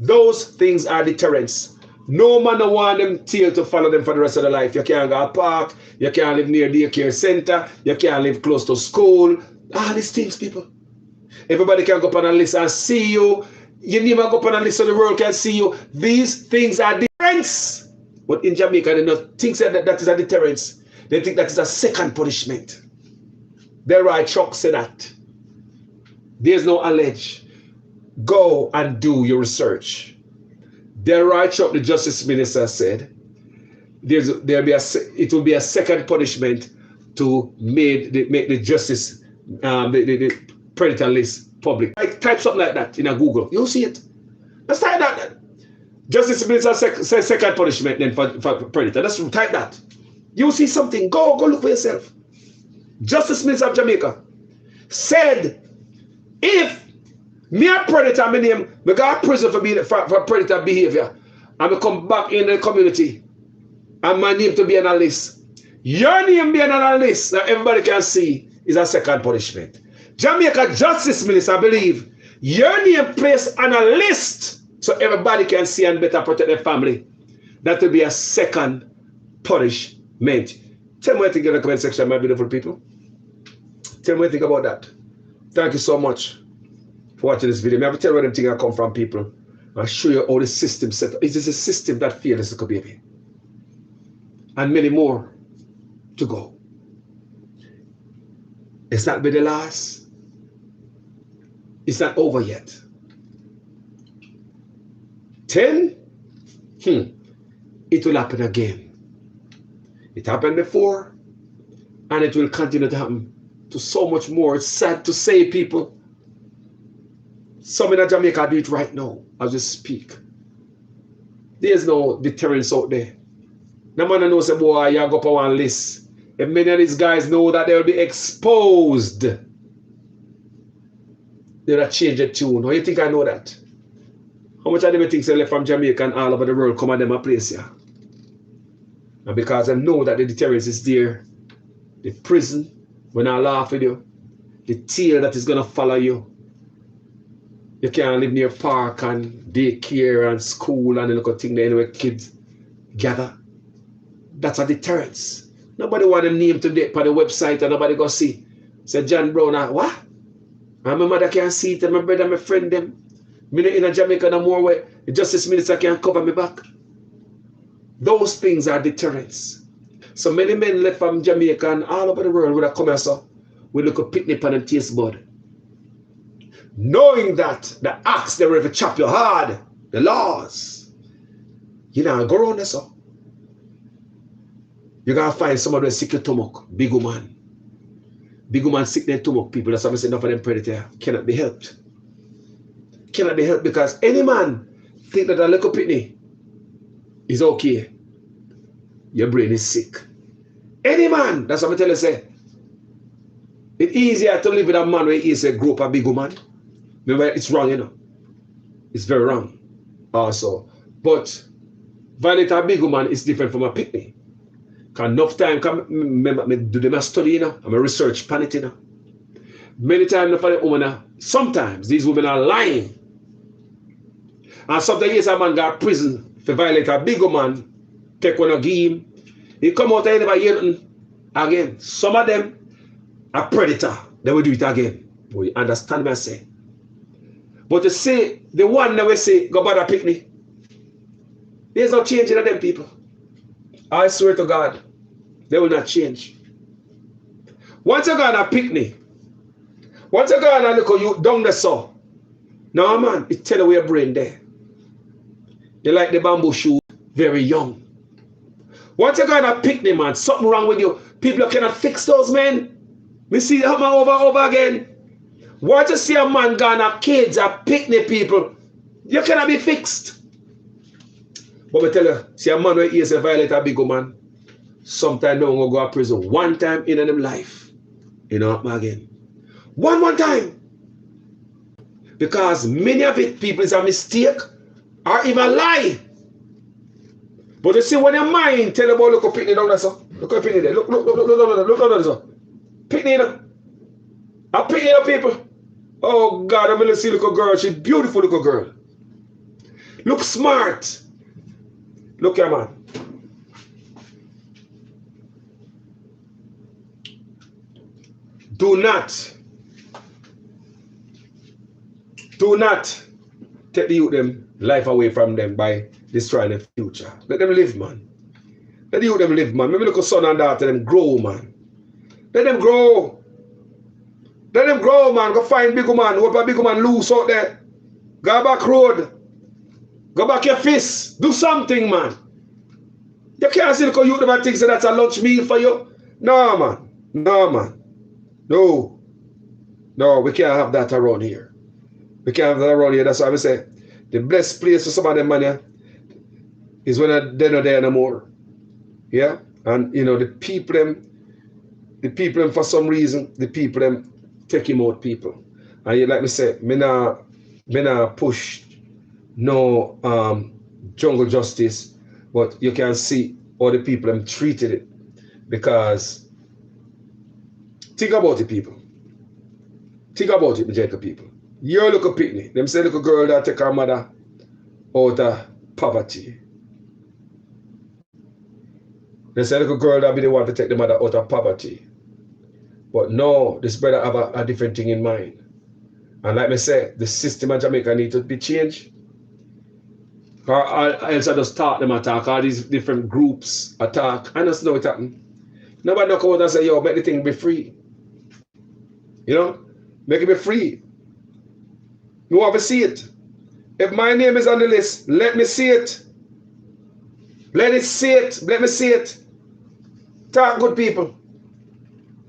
[SPEAKER 1] Those things are deterrents. No man don't want them tail to follow them for the rest of their life. You can't go to park, you can't live near daycare center, you can't live close to school. These things, people. Everybody can go up on a list and see you. You never go up on a list so the world can see you. These things are deterrents. But in Jamaica, they don't think that is a deterrence. They think that is a second punishment. The right Chuck said that. There's no allege. Go and do your research. The right Chuck, the Justice Minister, said it will be a second punishment to make the justice, the predator list public. Type something like that in a Google. You'll see it. Let's type that. Justice Minister says second punishment then for predator. Let's type that. You'll see something. Go look for yourself. Justice Minister of Jamaica said, if me a predator, my name, me go to prison for predator behavior, and me come back in the community, and my name to be on a list, your name being on a list that everybody can see is a second punishment. Jamaica Justice Minister, I believe, your name placed on a list so everybody can see and better protect their family. That will be a second punishment. Tell me what you think in the comment section, my beautiful people. Tell me what you think about that. Thank you so much for watching this video. I have to tell you where them things come from, people. I'll show you how the system set up. It is a system that failed this little baby. And many more to go. It's not been the last. It's not over yet. 10? it will happen again. It happened before, and it will continue to happen to so much more. It's sad to say, people. Some in Jamaica do it right now as we speak. There's no deterrence out there. No man knows, boy, you go up on one list. And many of these guys know that they'll be exposed. They'll change the tune. How you think I know that? How much of them think they left from Jamaica and all over the world come at them a place here? And because they know that the deterrence is there, the prison, when I laugh with you, the tail that is going to follow you. You can't live near park and daycare and school and the little thing there where kids gather. That's a deterrence. Nobody want them name today on the website and nobody go see. Say John Brown, what? And my mother can't see it and my brother, my friend them. Me not in Jamaica no more where the justice minister can't cover me back. Those things are deterrents. So many men left from Jamaica and all over the world would have come here so we look at picnic and taste bud. Knowing that the axe they will ever chop your hard, the laws. You know, go around there so. You're gonna find some of them sick your stomach, big woman. Big woman sick their stomach, people. That's why I say enough of them predator cannot be helped. Cannot be helped because any man think that a little pitney is okay. Your brain is sick. Any man, that's what I tell you, say. It's easier to live with a man where he say grow up a big woman. Remember, it's wrong, you know. It's very wrong also. But violate a big woman is different from a pitney. Because enough time, I do them a study, you know. I'm a research pan it, you know. Many times, enough of the women, sometimes these women are lying. And sometimes a man got prison for violate a big woman, take one of him. He come out and never hear nothing again. Some of them are predator. They will do it again. But you understand what I say? But to say, the one that we say, go bother picnic, there's no change in them people. I swear to God, they will not change. Once you go on a picnic, once you go on a look you down the saw, no man, it tell you your brain there. You like the bamboo shoot, very young. Once you go on a picnic, man, something wrong with you. People cannot fix those men. We see it happen over again. Once you see a man gone a kids, a picnic people, you cannot be fixed. But we tell you, see a man who is a violate a big man, sometimes they will go to prison one time in their life. You know what again? One time. Because many of it, people, is a mistake or even lie. But you see, when your mind tell about look at picnic down there, so look at picnic there. Look down there, so. Picnic there. A picnic there, people. Oh God, I'm gonna see little girl. She's beautiful little girl. Look smart. Look here, man. Do not take the youth them life away from them by destroying their future. Let them live, man. Let the youth them live, man. Maybe look at son and daughter them grow, man. Let them grow. Let them grow, man. Go find big man. Hope a big man loose out there. Go back road. Go back your fist. Do something, man. You can't see the youth them think say that's a lunch meal for you. No, man. No, man. No. No, we can't have that around here. We can't have that around here. That's why I say the best place for some of them, man, is when they're not there no more. Yeah? And, you know, the people them for some reason, the people them take him out people. And like me say, me nah push no jungle justice, but you can see all the people them treated it. Because think about it, people. Think about it, Jamaica people. You look a picnic. Them say little girl that take her mother out of poverty. They say little girl that be the one to take the mother out of poverty. But no, this brother have a different thing in mind. And like me say, the system of Jamaica need to be changed. Or else I just talk them attack, all these different groups attack. I just know it happen. Nobody come out and say, yo, make the thing be free. You know? Make it be free. You want to see it. If my name is on the list, let me see it. Let it see it. Let me see it. Talk, good people.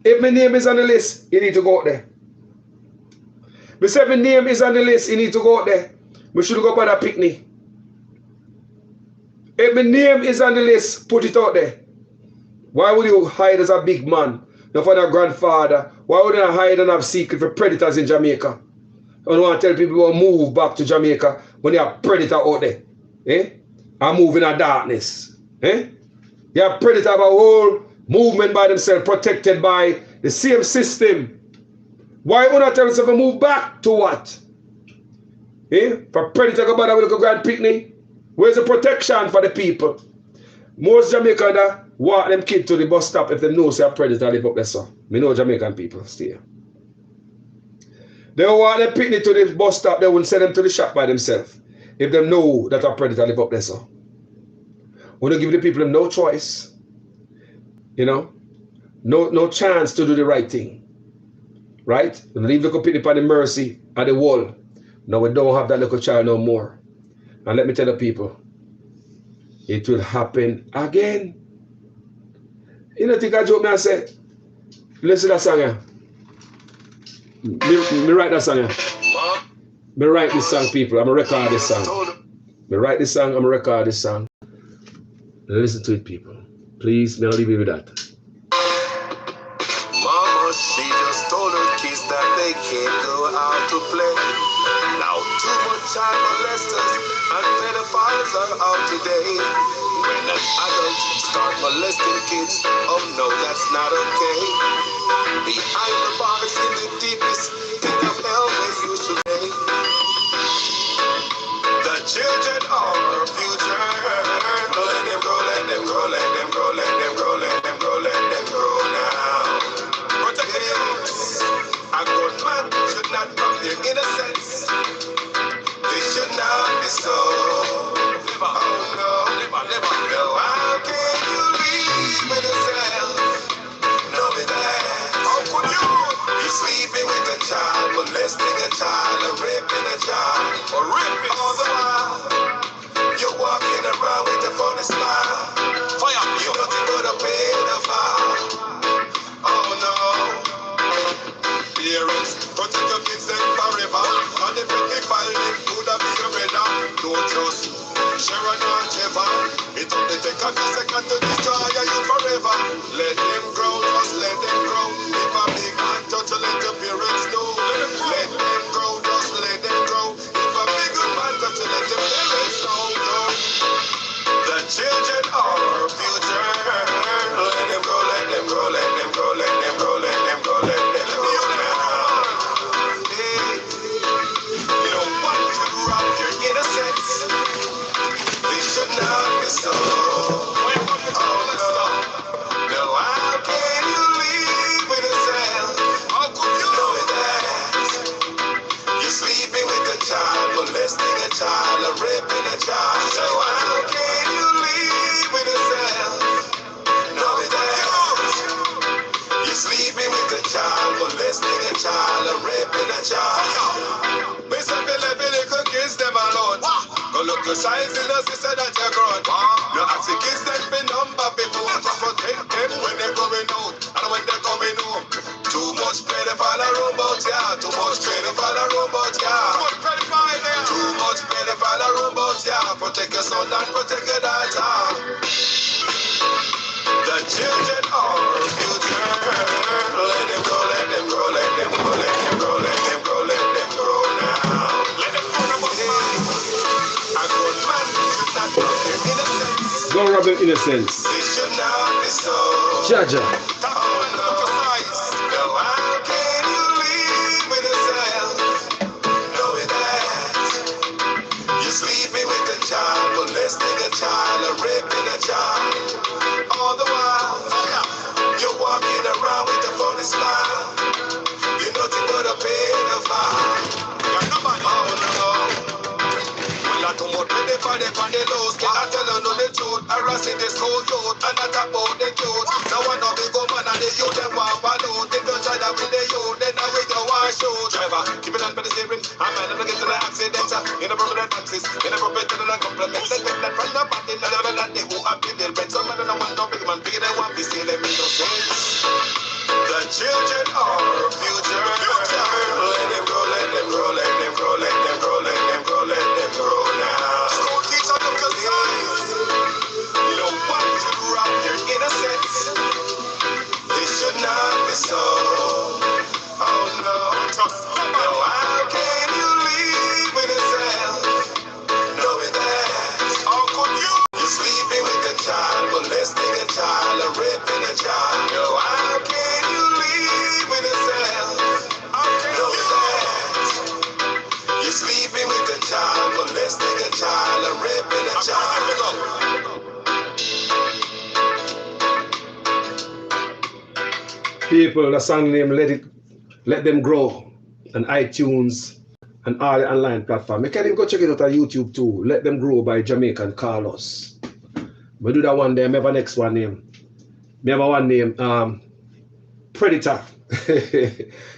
[SPEAKER 1] If my name is on the list, you need to go out there. But if my name is on the list, you need to go out there. We should go by that picnic. If my name is on the list, put it out there. Why would you hide as a big man? Not for your grandfather. Why would you hide and have secret for predators in Jamaica? I don't want to tell people to move back to Jamaica when you have predator out there. Eh? And move in the darkness. Eh? You have predator of a whole movement by themselves, protected by the same system. Why would not tell yourself to move back to what? Eh? For predator go bother with a great-grand-pickney? Where's the protection for the people? Most Jamaicans that walk them kids to the bus stop if they know say a predator live up there, so. Me know Jamaican people stay. They walk them picnic to the bus stop, they won't send them to the shop by themselves. If they know that a predator live up there, so. We don't give the people no choice. You know? No chance to do the right thing. Right? We leave the picnic on the mercy at the wall. Now we don't have that little child no more. And let me tell the people, it will happen again. You know, think I joke me and say, listen to that song here. Me write that song here. Me write this song, people. I'm going to record this song. Me write this song, I'm going to record this song. Listen to it, people. Please, may I leave you with that.
[SPEAKER 12] Mama, she just told her kids that they can't go out to play. Now too much child molesters and pedophiles are out today. When an adult start molesting kids, oh no, that's not okay. Behind the bars in the deepest pit of hell where you should be. The children are our future. Let them grow, let them grow, let them grow, let them grow, let them grow, let them grow now. Protect the youth. A good man should not have their innocence. They should not be so. Oh no, no, how can you live with yourself? No, be that. How could you? You're sleeping with a child, molesting a child, or raping a child, or raping all the while. You're walking around with a funny smile. Fire! You're nothing but a pedophile. Oh no. Parents, protect your kids then forever. And if you think file them, could have been your brother. Don't trust Sharon or Trevor. It only take a few seconds to destroy you forever. Let them grow, just let them grow. If a big man touch you, let your parents know. Let them grow, just let them grow. If a big man touch you, let your parents know. The children are our future. Let them grow, let them grow, let them grow, let them grow, let them grow, let them grow. You don't want to rob your innocence. They should not be so. Oh no. No, how can you live with yourself? How could you know that? You're sleeping with a child, molesting a child, or raping a child. So how can you live with yourself? Know that you're sleeping with a child, molesting a child, or raping a child. Miss a little kids, them alone. Go look your size in the sister that you're grown. You ask the kids them be number people to protect them when they're going out and when they're coming home. Too much pedophile around about ya. Too much pedophile around about ya. Too much pedophile around about ya. Protect your son and protect your daughter. The children are our future. Let them grow, let them grow, let them grow, let them grow, let them grow, let them grow now. Let them grow now. A good man should not rob their innocence.
[SPEAKER 1] Don't rob their innocence.
[SPEAKER 12] They should not be so.
[SPEAKER 1] Jaja.
[SPEAKER 12] Oh no. No, how can you live with yourself? Knowing that you're sleeping with a child, molesting a child, or raping a child. All the while, you're walking around with a funny smile. You're nothing but a pedophile. Oh no. Well, I don't want to find it on the lows. Can I tell you no the truth? Harassing this whole youth and not about the youth. Now I know they go man and the youth them want balloon. They don't try that with the youth. Then I with your boy show driver. Keep it on for the steering. I'm man, I'm get to the accident. In a permanent taxis. In a professional and compliment. They get that from the body. Never that they who have been there. But some man don't want no big man. Bigger than one piece. They make no sense. The children are our future. Let them grow, let them grow, let them grow, let them grow, let them grow, let them grow now. School teach out of your science. You don't want to rob their innocence. This should not be so. Oh no. Now how can you live with yourself? Knowing that. How could you? You're sleeping with a child, molesting a child, or raping a child. Now how can you live with yourself? Knowing that. You're sleeping with a child, molesting a child, or raping a child.
[SPEAKER 1] People, the song name Let Them Grow on iTunes and all the online platform. You can even go check it out on YouTube too. Let Them Grow by Jamaican Carlos. We do that one day. I have a next one name. I have one name, Predator.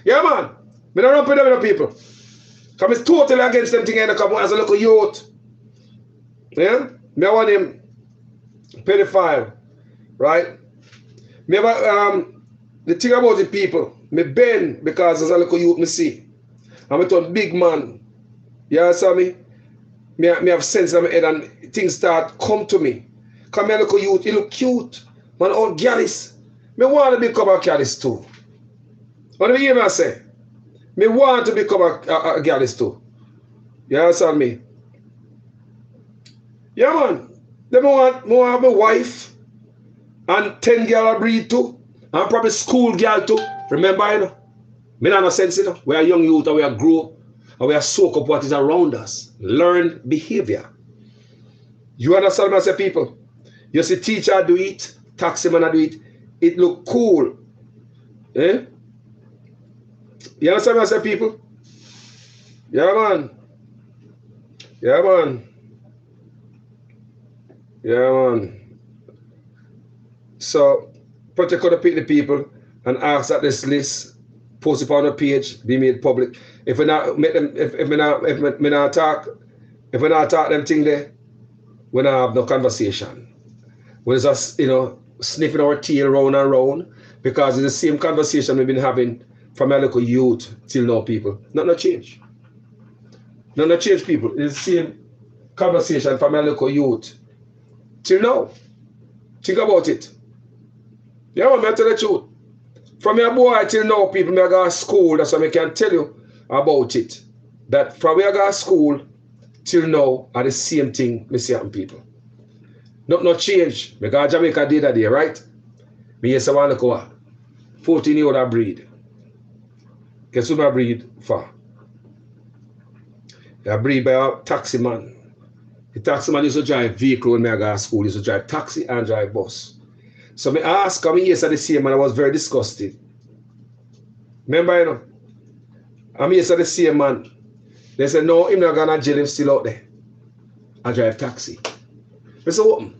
[SPEAKER 1] Yeah man, I don't run with them with the people. Because it's totally against them things as a local youth. Yeah? I have one name, Pedophile. Right? I have the thing about the people, me bend because as a little youth me see. I'm a turn big man. You understand me? Me have sense in my head and things start come to me. Come here, little youth, you look cute. Man, all gallus. Me want to become a gallus too. What do you hear me say? Me want to become a gallus too. You understand me? Yeah man. Then I want my wife and 10 girls I breed too. I'm probably school girl too. Remember, you know? Me not no sense, you know. We are young youth and we are grow and we are soak up what is around us. Learn behavior. You understand what I say, people? You see teacher do it, taxi man do it. It look cool. Eh? You understand what I say, people? Yeah, man. Yeah, man. Yeah, man. So, but you could pick the people and ask that this list, post it on a page, be made public. If we not make them, if we not talk them thing there, we not have no conversation. We're just, you know, sniffing our tail round and round because it's the same conversation we've been having from a local youth till now, people. No change. No change, people. It's the same conversation from a local youth till now. Think about it. Yeah, man, I tell the truth. From your boy till now, people, I go to school. That's what I can tell you about it. That from where I go to school till now are the same thing I see happen, people. No change. I go to Jamaica the other day, right? Me yes, I want to go 14-year-old breed. Guess who I breed for? I breed by a taxi man. The taxi man used to drive vehicle when I go to school. He used to drive taxi and drive bus. So I asked him yes at the same man, I was very disgusted. Remember, you know? I'm yes at the same man. They said, no, him not gonna jail, him still out there. I drive taxi. I said, what?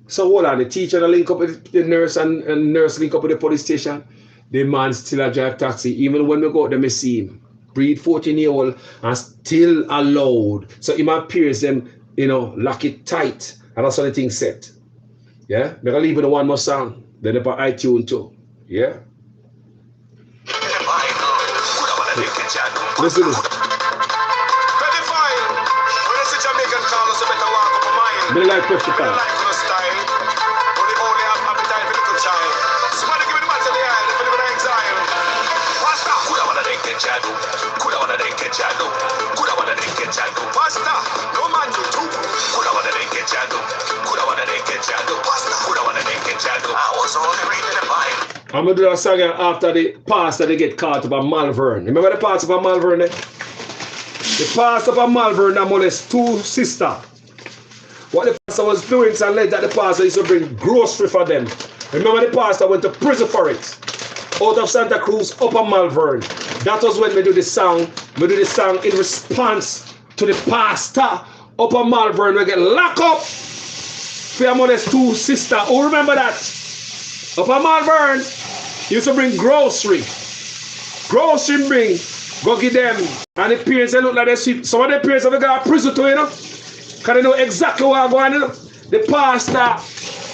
[SPEAKER 1] So hold on, the teacher link up with the nurse and nurse link up with the police station. The man still a drive taxi. Even when we go out there, I see him. Breed 14-year-old and still allowed. So him and peers them, you know, lock it tight. And that's how the thing set. Yeah? I'm gonna leave with one more song. Then up on iTunes too. Yeah? Listen to this. They like pressure time. I'm going to do a song after the pastor they get caught up on Malvern. Remember the pastor up on Malvern? The pastor up on Malvern that molested two sisters. What the pastor was doing is alleged that the pastor used to bring grocery for them. Remember the pastor went to prison for it. Out of Santa Cruz, up on Malvern. That was when we do the song. We do the song in response to the pastor up on Malvern. We get locked up for molest two sisters. Who remember that? Up on Malvern, used to bring grocery. grocery bring, go give them. And the parents, they look like they see. Some of the parents have got a prison to, you know. Because they know exactly what going on, you know. The pastor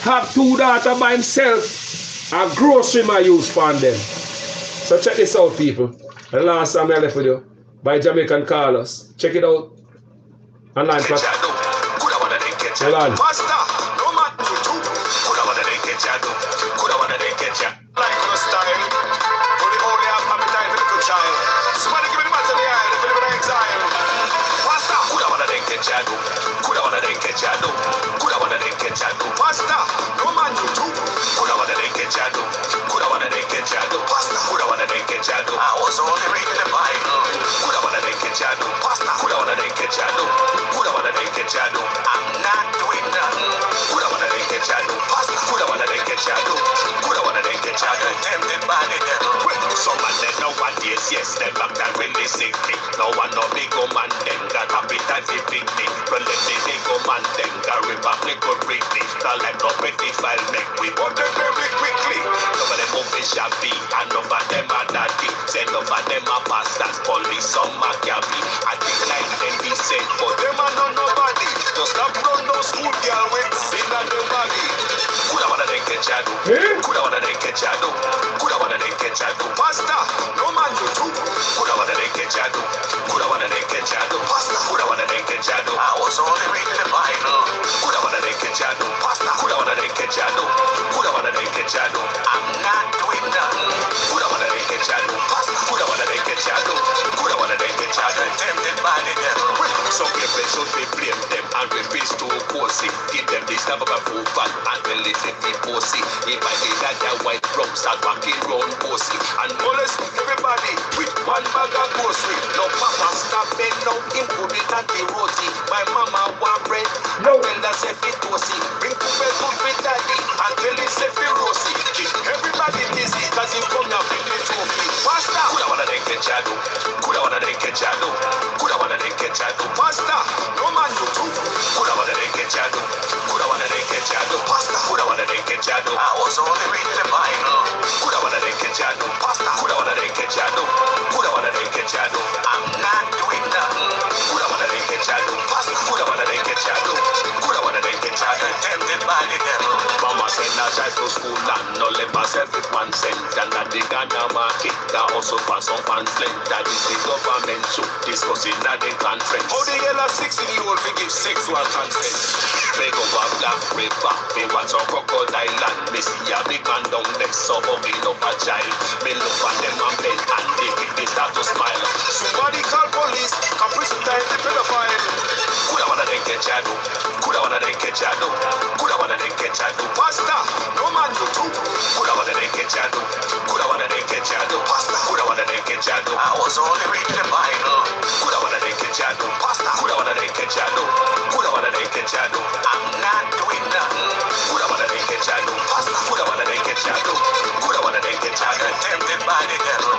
[SPEAKER 1] have 2 daughters by himself. And grocery man use for them. So check this out, people. The last time I left with you, by Jamaican Carlos. Check it out. Online platform. Hold on.
[SPEAKER 12] I was only reading the Bible. I'm not doing nothing. Tempted by the devil. Some man they nowadays, yes, them back that really sick me. No one no big man, them got appetite for picnic. But let the big man, them got republic or Britney. Now let no pretty file make we want them very quickly. Some of them movie shabby, and none of them are daddy. Say none of them are pastors, police, some are cabby. I think like them be said, but them are not nobody. Just stop run no school girl with sin on the body. Coulda wanna they get shadow. Coulda wanna they get shadow. Coulda wanna they get shadow. Pastor, no man you too. Coulda wanna they get shadow. Coulda wanna they get shadow. Pastor, coulda wanna they get shadow. I was only reading the Bible. Coulda wanna they get shadow. Pastor, coulda wanna they get shadow. Coulda wanna they get shadow. I'm not doing nothing. Coulda wanna they get shadow. Pastor, coulda wanna they get shadow. Coulda wanna they get shadow. Tempted by the devil. Some people should be blame them and refuse to oppose it. Give them this type of a food and the little people see. If I did that, their white rum start walking round pussy and molest everybody with one bag of grocery. No papa stop it, no input it at the roti. My mama want bread, no when that's a bit toasty. Bring to bed with daddy and tell it say roasty. Everybody busy cause you come now bring the trophy. Pastor, coulda wanna they get shadow. Coulda wanna they get shadow. Coulda wanna they get shadow. Pastor, no man you too. Coulda wanna they get shadow. Coulda wanna they get shadow. Pastor, coulda wanna they get shadow. I was only reading the Bible. Coulda wanna they get shadow. Pastor, coulda wanna they get shadow. Coulda wanna they get shadow. I'm not doing nothing. Coulda wanna they get shadow. Pastor, coulda wanna they get shadow. Coulda wanna they get shadow. Tempted by the devil. Mama said now drive to school and no let myself with 1 cent. And that the Ghana market that also for some fans lent. That is the government should discussing that they conference. How the hell a 16-year-old will give sexual consent? They go a black river, they watch a crocodile and me see a big man down there so bubbling up a child. Me look at them and bend and they start to smile. Somebody call police, come prison time the pedophile. Coulda wanna they get shadow, coulda wanna they get shadow, coulda wanna they get shadow. Pastor, no man you too. Coulda wanna they get shadow, coulda wanna they get shadow. Pastor, coulda wanna they get shadow. I was only reading the Bible. Coulda wanna they get shadow. Pastor, coulda wanna they get shadow. Coulda wanna they get shadow. I'm not doing nothing. Coulda wanna they get shadow. Pastor, coulda wanna they get shadow. Coulda wanna they get shadow. Tempted by the devil.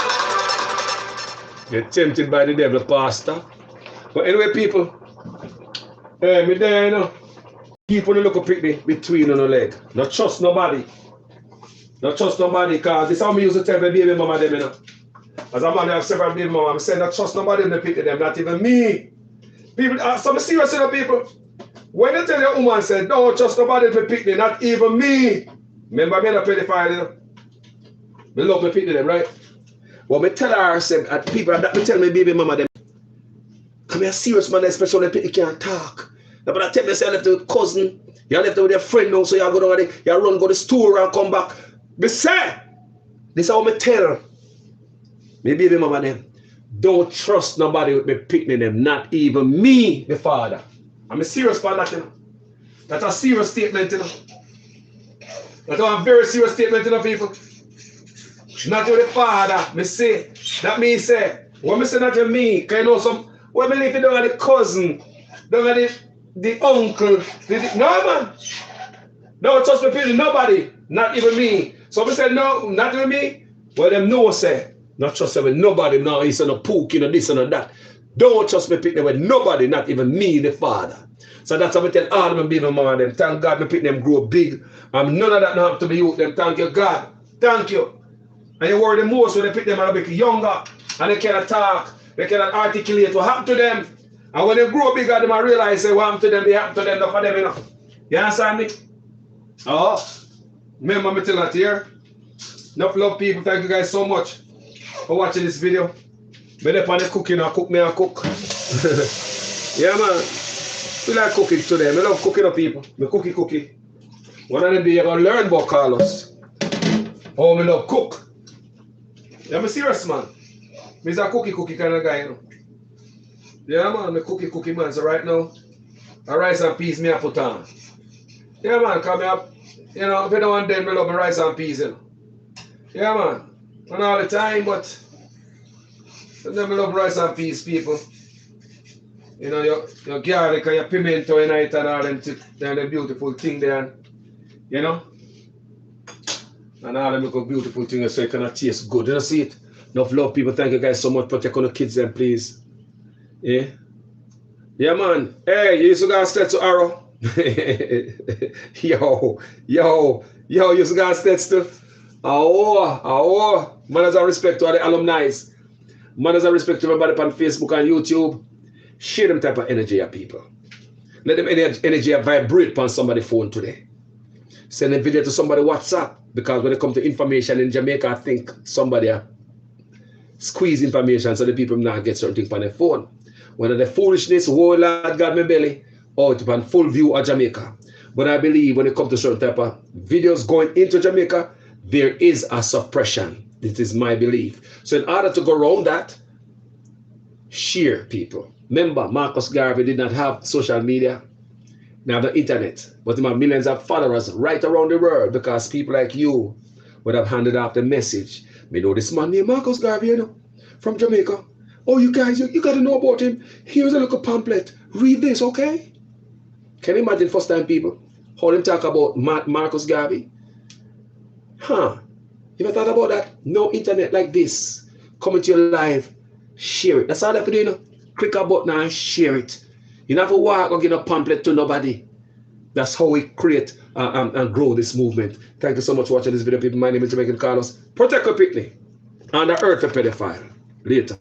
[SPEAKER 1] You're tempted by the devil, pastor. But anyway, people, me there, you know. Keep on the look up between on the leg. Not trust nobody. Not trust nobody, because this is how me used to tell my baby mama them, you know. As a man, I have several baby mama. I'm saying not trust nobody in the pick them, not even me. People, some serious, you know, people. When you tell your woman, say, don't trust nobody in the pick them, not even me. Remember, me not pedophile, you know. Me love me pick them, right? But me tell her, say, people that me tell my baby mama them, come here, serious man, especially when you can't talk. But I tell me, say, I left with cousin, you left with your friend now, so you go down there, you run, go to the store and come back. Me say, this is how me tell my baby mama them, don't trust nobody with me picking them, not even me, the father. I'm a serious for that, you know. That's a serious statement, you know. That's a very serious statement, you know, people. Not with the father, me say. That means say, when me say not to me, because you know some, when me leave it down at the cousin, down at the uncle, no man. Don't trust me picking nobody, not even me. So me say no, not even me. Well, them know say, not trust them with nobody, no, he's on a pook, you know, this and that. Don't trust me pick them with nobody, not even me, the father. So that's how I tell all of my baby mama them. Thank God me pick them grow big. None of that now have to be you them. Thank you, God. Thank you. And you worry the most when they pick them a bit younger and they cannot talk, they cannot articulate what happened to them. And when they grow bigger, they might realize say what happened to them, they happened to them, not for them enough. You understand me? Oh, remember me tell that here. Enough love people, thank you guys so much for watching this video. Me dey on the cooking, I cook me and cook. Yeah man. We like cooking today. I love cooking up people. Me cookie. One of them day you're gonna learn about Carlos. Oh, me love cook. Yeah, I'm serious man. Me's a cookie kind of guy, you know. Yeah man, me cookie man. So right now, a rice and peas me I put on. Yeah man, come up. You know, if you don't want them, me love my rice and peas, you know. Yeah man. Not all the time, but sometimes I love rice and peas, people. You know, your garlic and your pimento in it and all them, the beautiful thing there. You know? And all them little beautiful things so it can taste good. You know, see it? Enough love, people. Thank you guys so much. Protect on the kids then, please. Yeah? Yeah, man. Hey, you used to go straight to Arrow. yo, you used to go straight to Mannaz Respect to all the alumni. Mannaz Respect to everybody on Facebook and YouTube. Share them type of energy of people. Let them energy vibrate upon somebody's phone today. Send a video to somebody WhatsApp, because when it comes to information in Jamaica, I think somebody squeeze information so the people now get certain things on their phone. Whether the foolishness, oh Lord God, my belly, or it's on full view of Jamaica. But I believe when it comes to certain type of videos going into Jamaica, there is a suppression. This is my belief. So in order to go around that, share people. Remember, Marcus Garvey did not have social media, not the internet, but he had millions of followers right around the world because people like you would have handed out the message. Me know this man named Marcus Garvey, you know, from Jamaica. Oh, you guys, you got to know about him. Here's a little pamphlet. Read this, okay? Can you imagine first time people? How them talk about Marcus Garvey? Huh? You ever thought about that? No internet like this. Coming to your live, share it. That's all I have to do, you know. Click a button and share it. You never walk or give a pamphlet to nobody. That's how we create and grow this movement. Thank you so much for watching this video, people. My name is Jamaican Carlos. Protect your pickney. On the earth for pedophile. Later.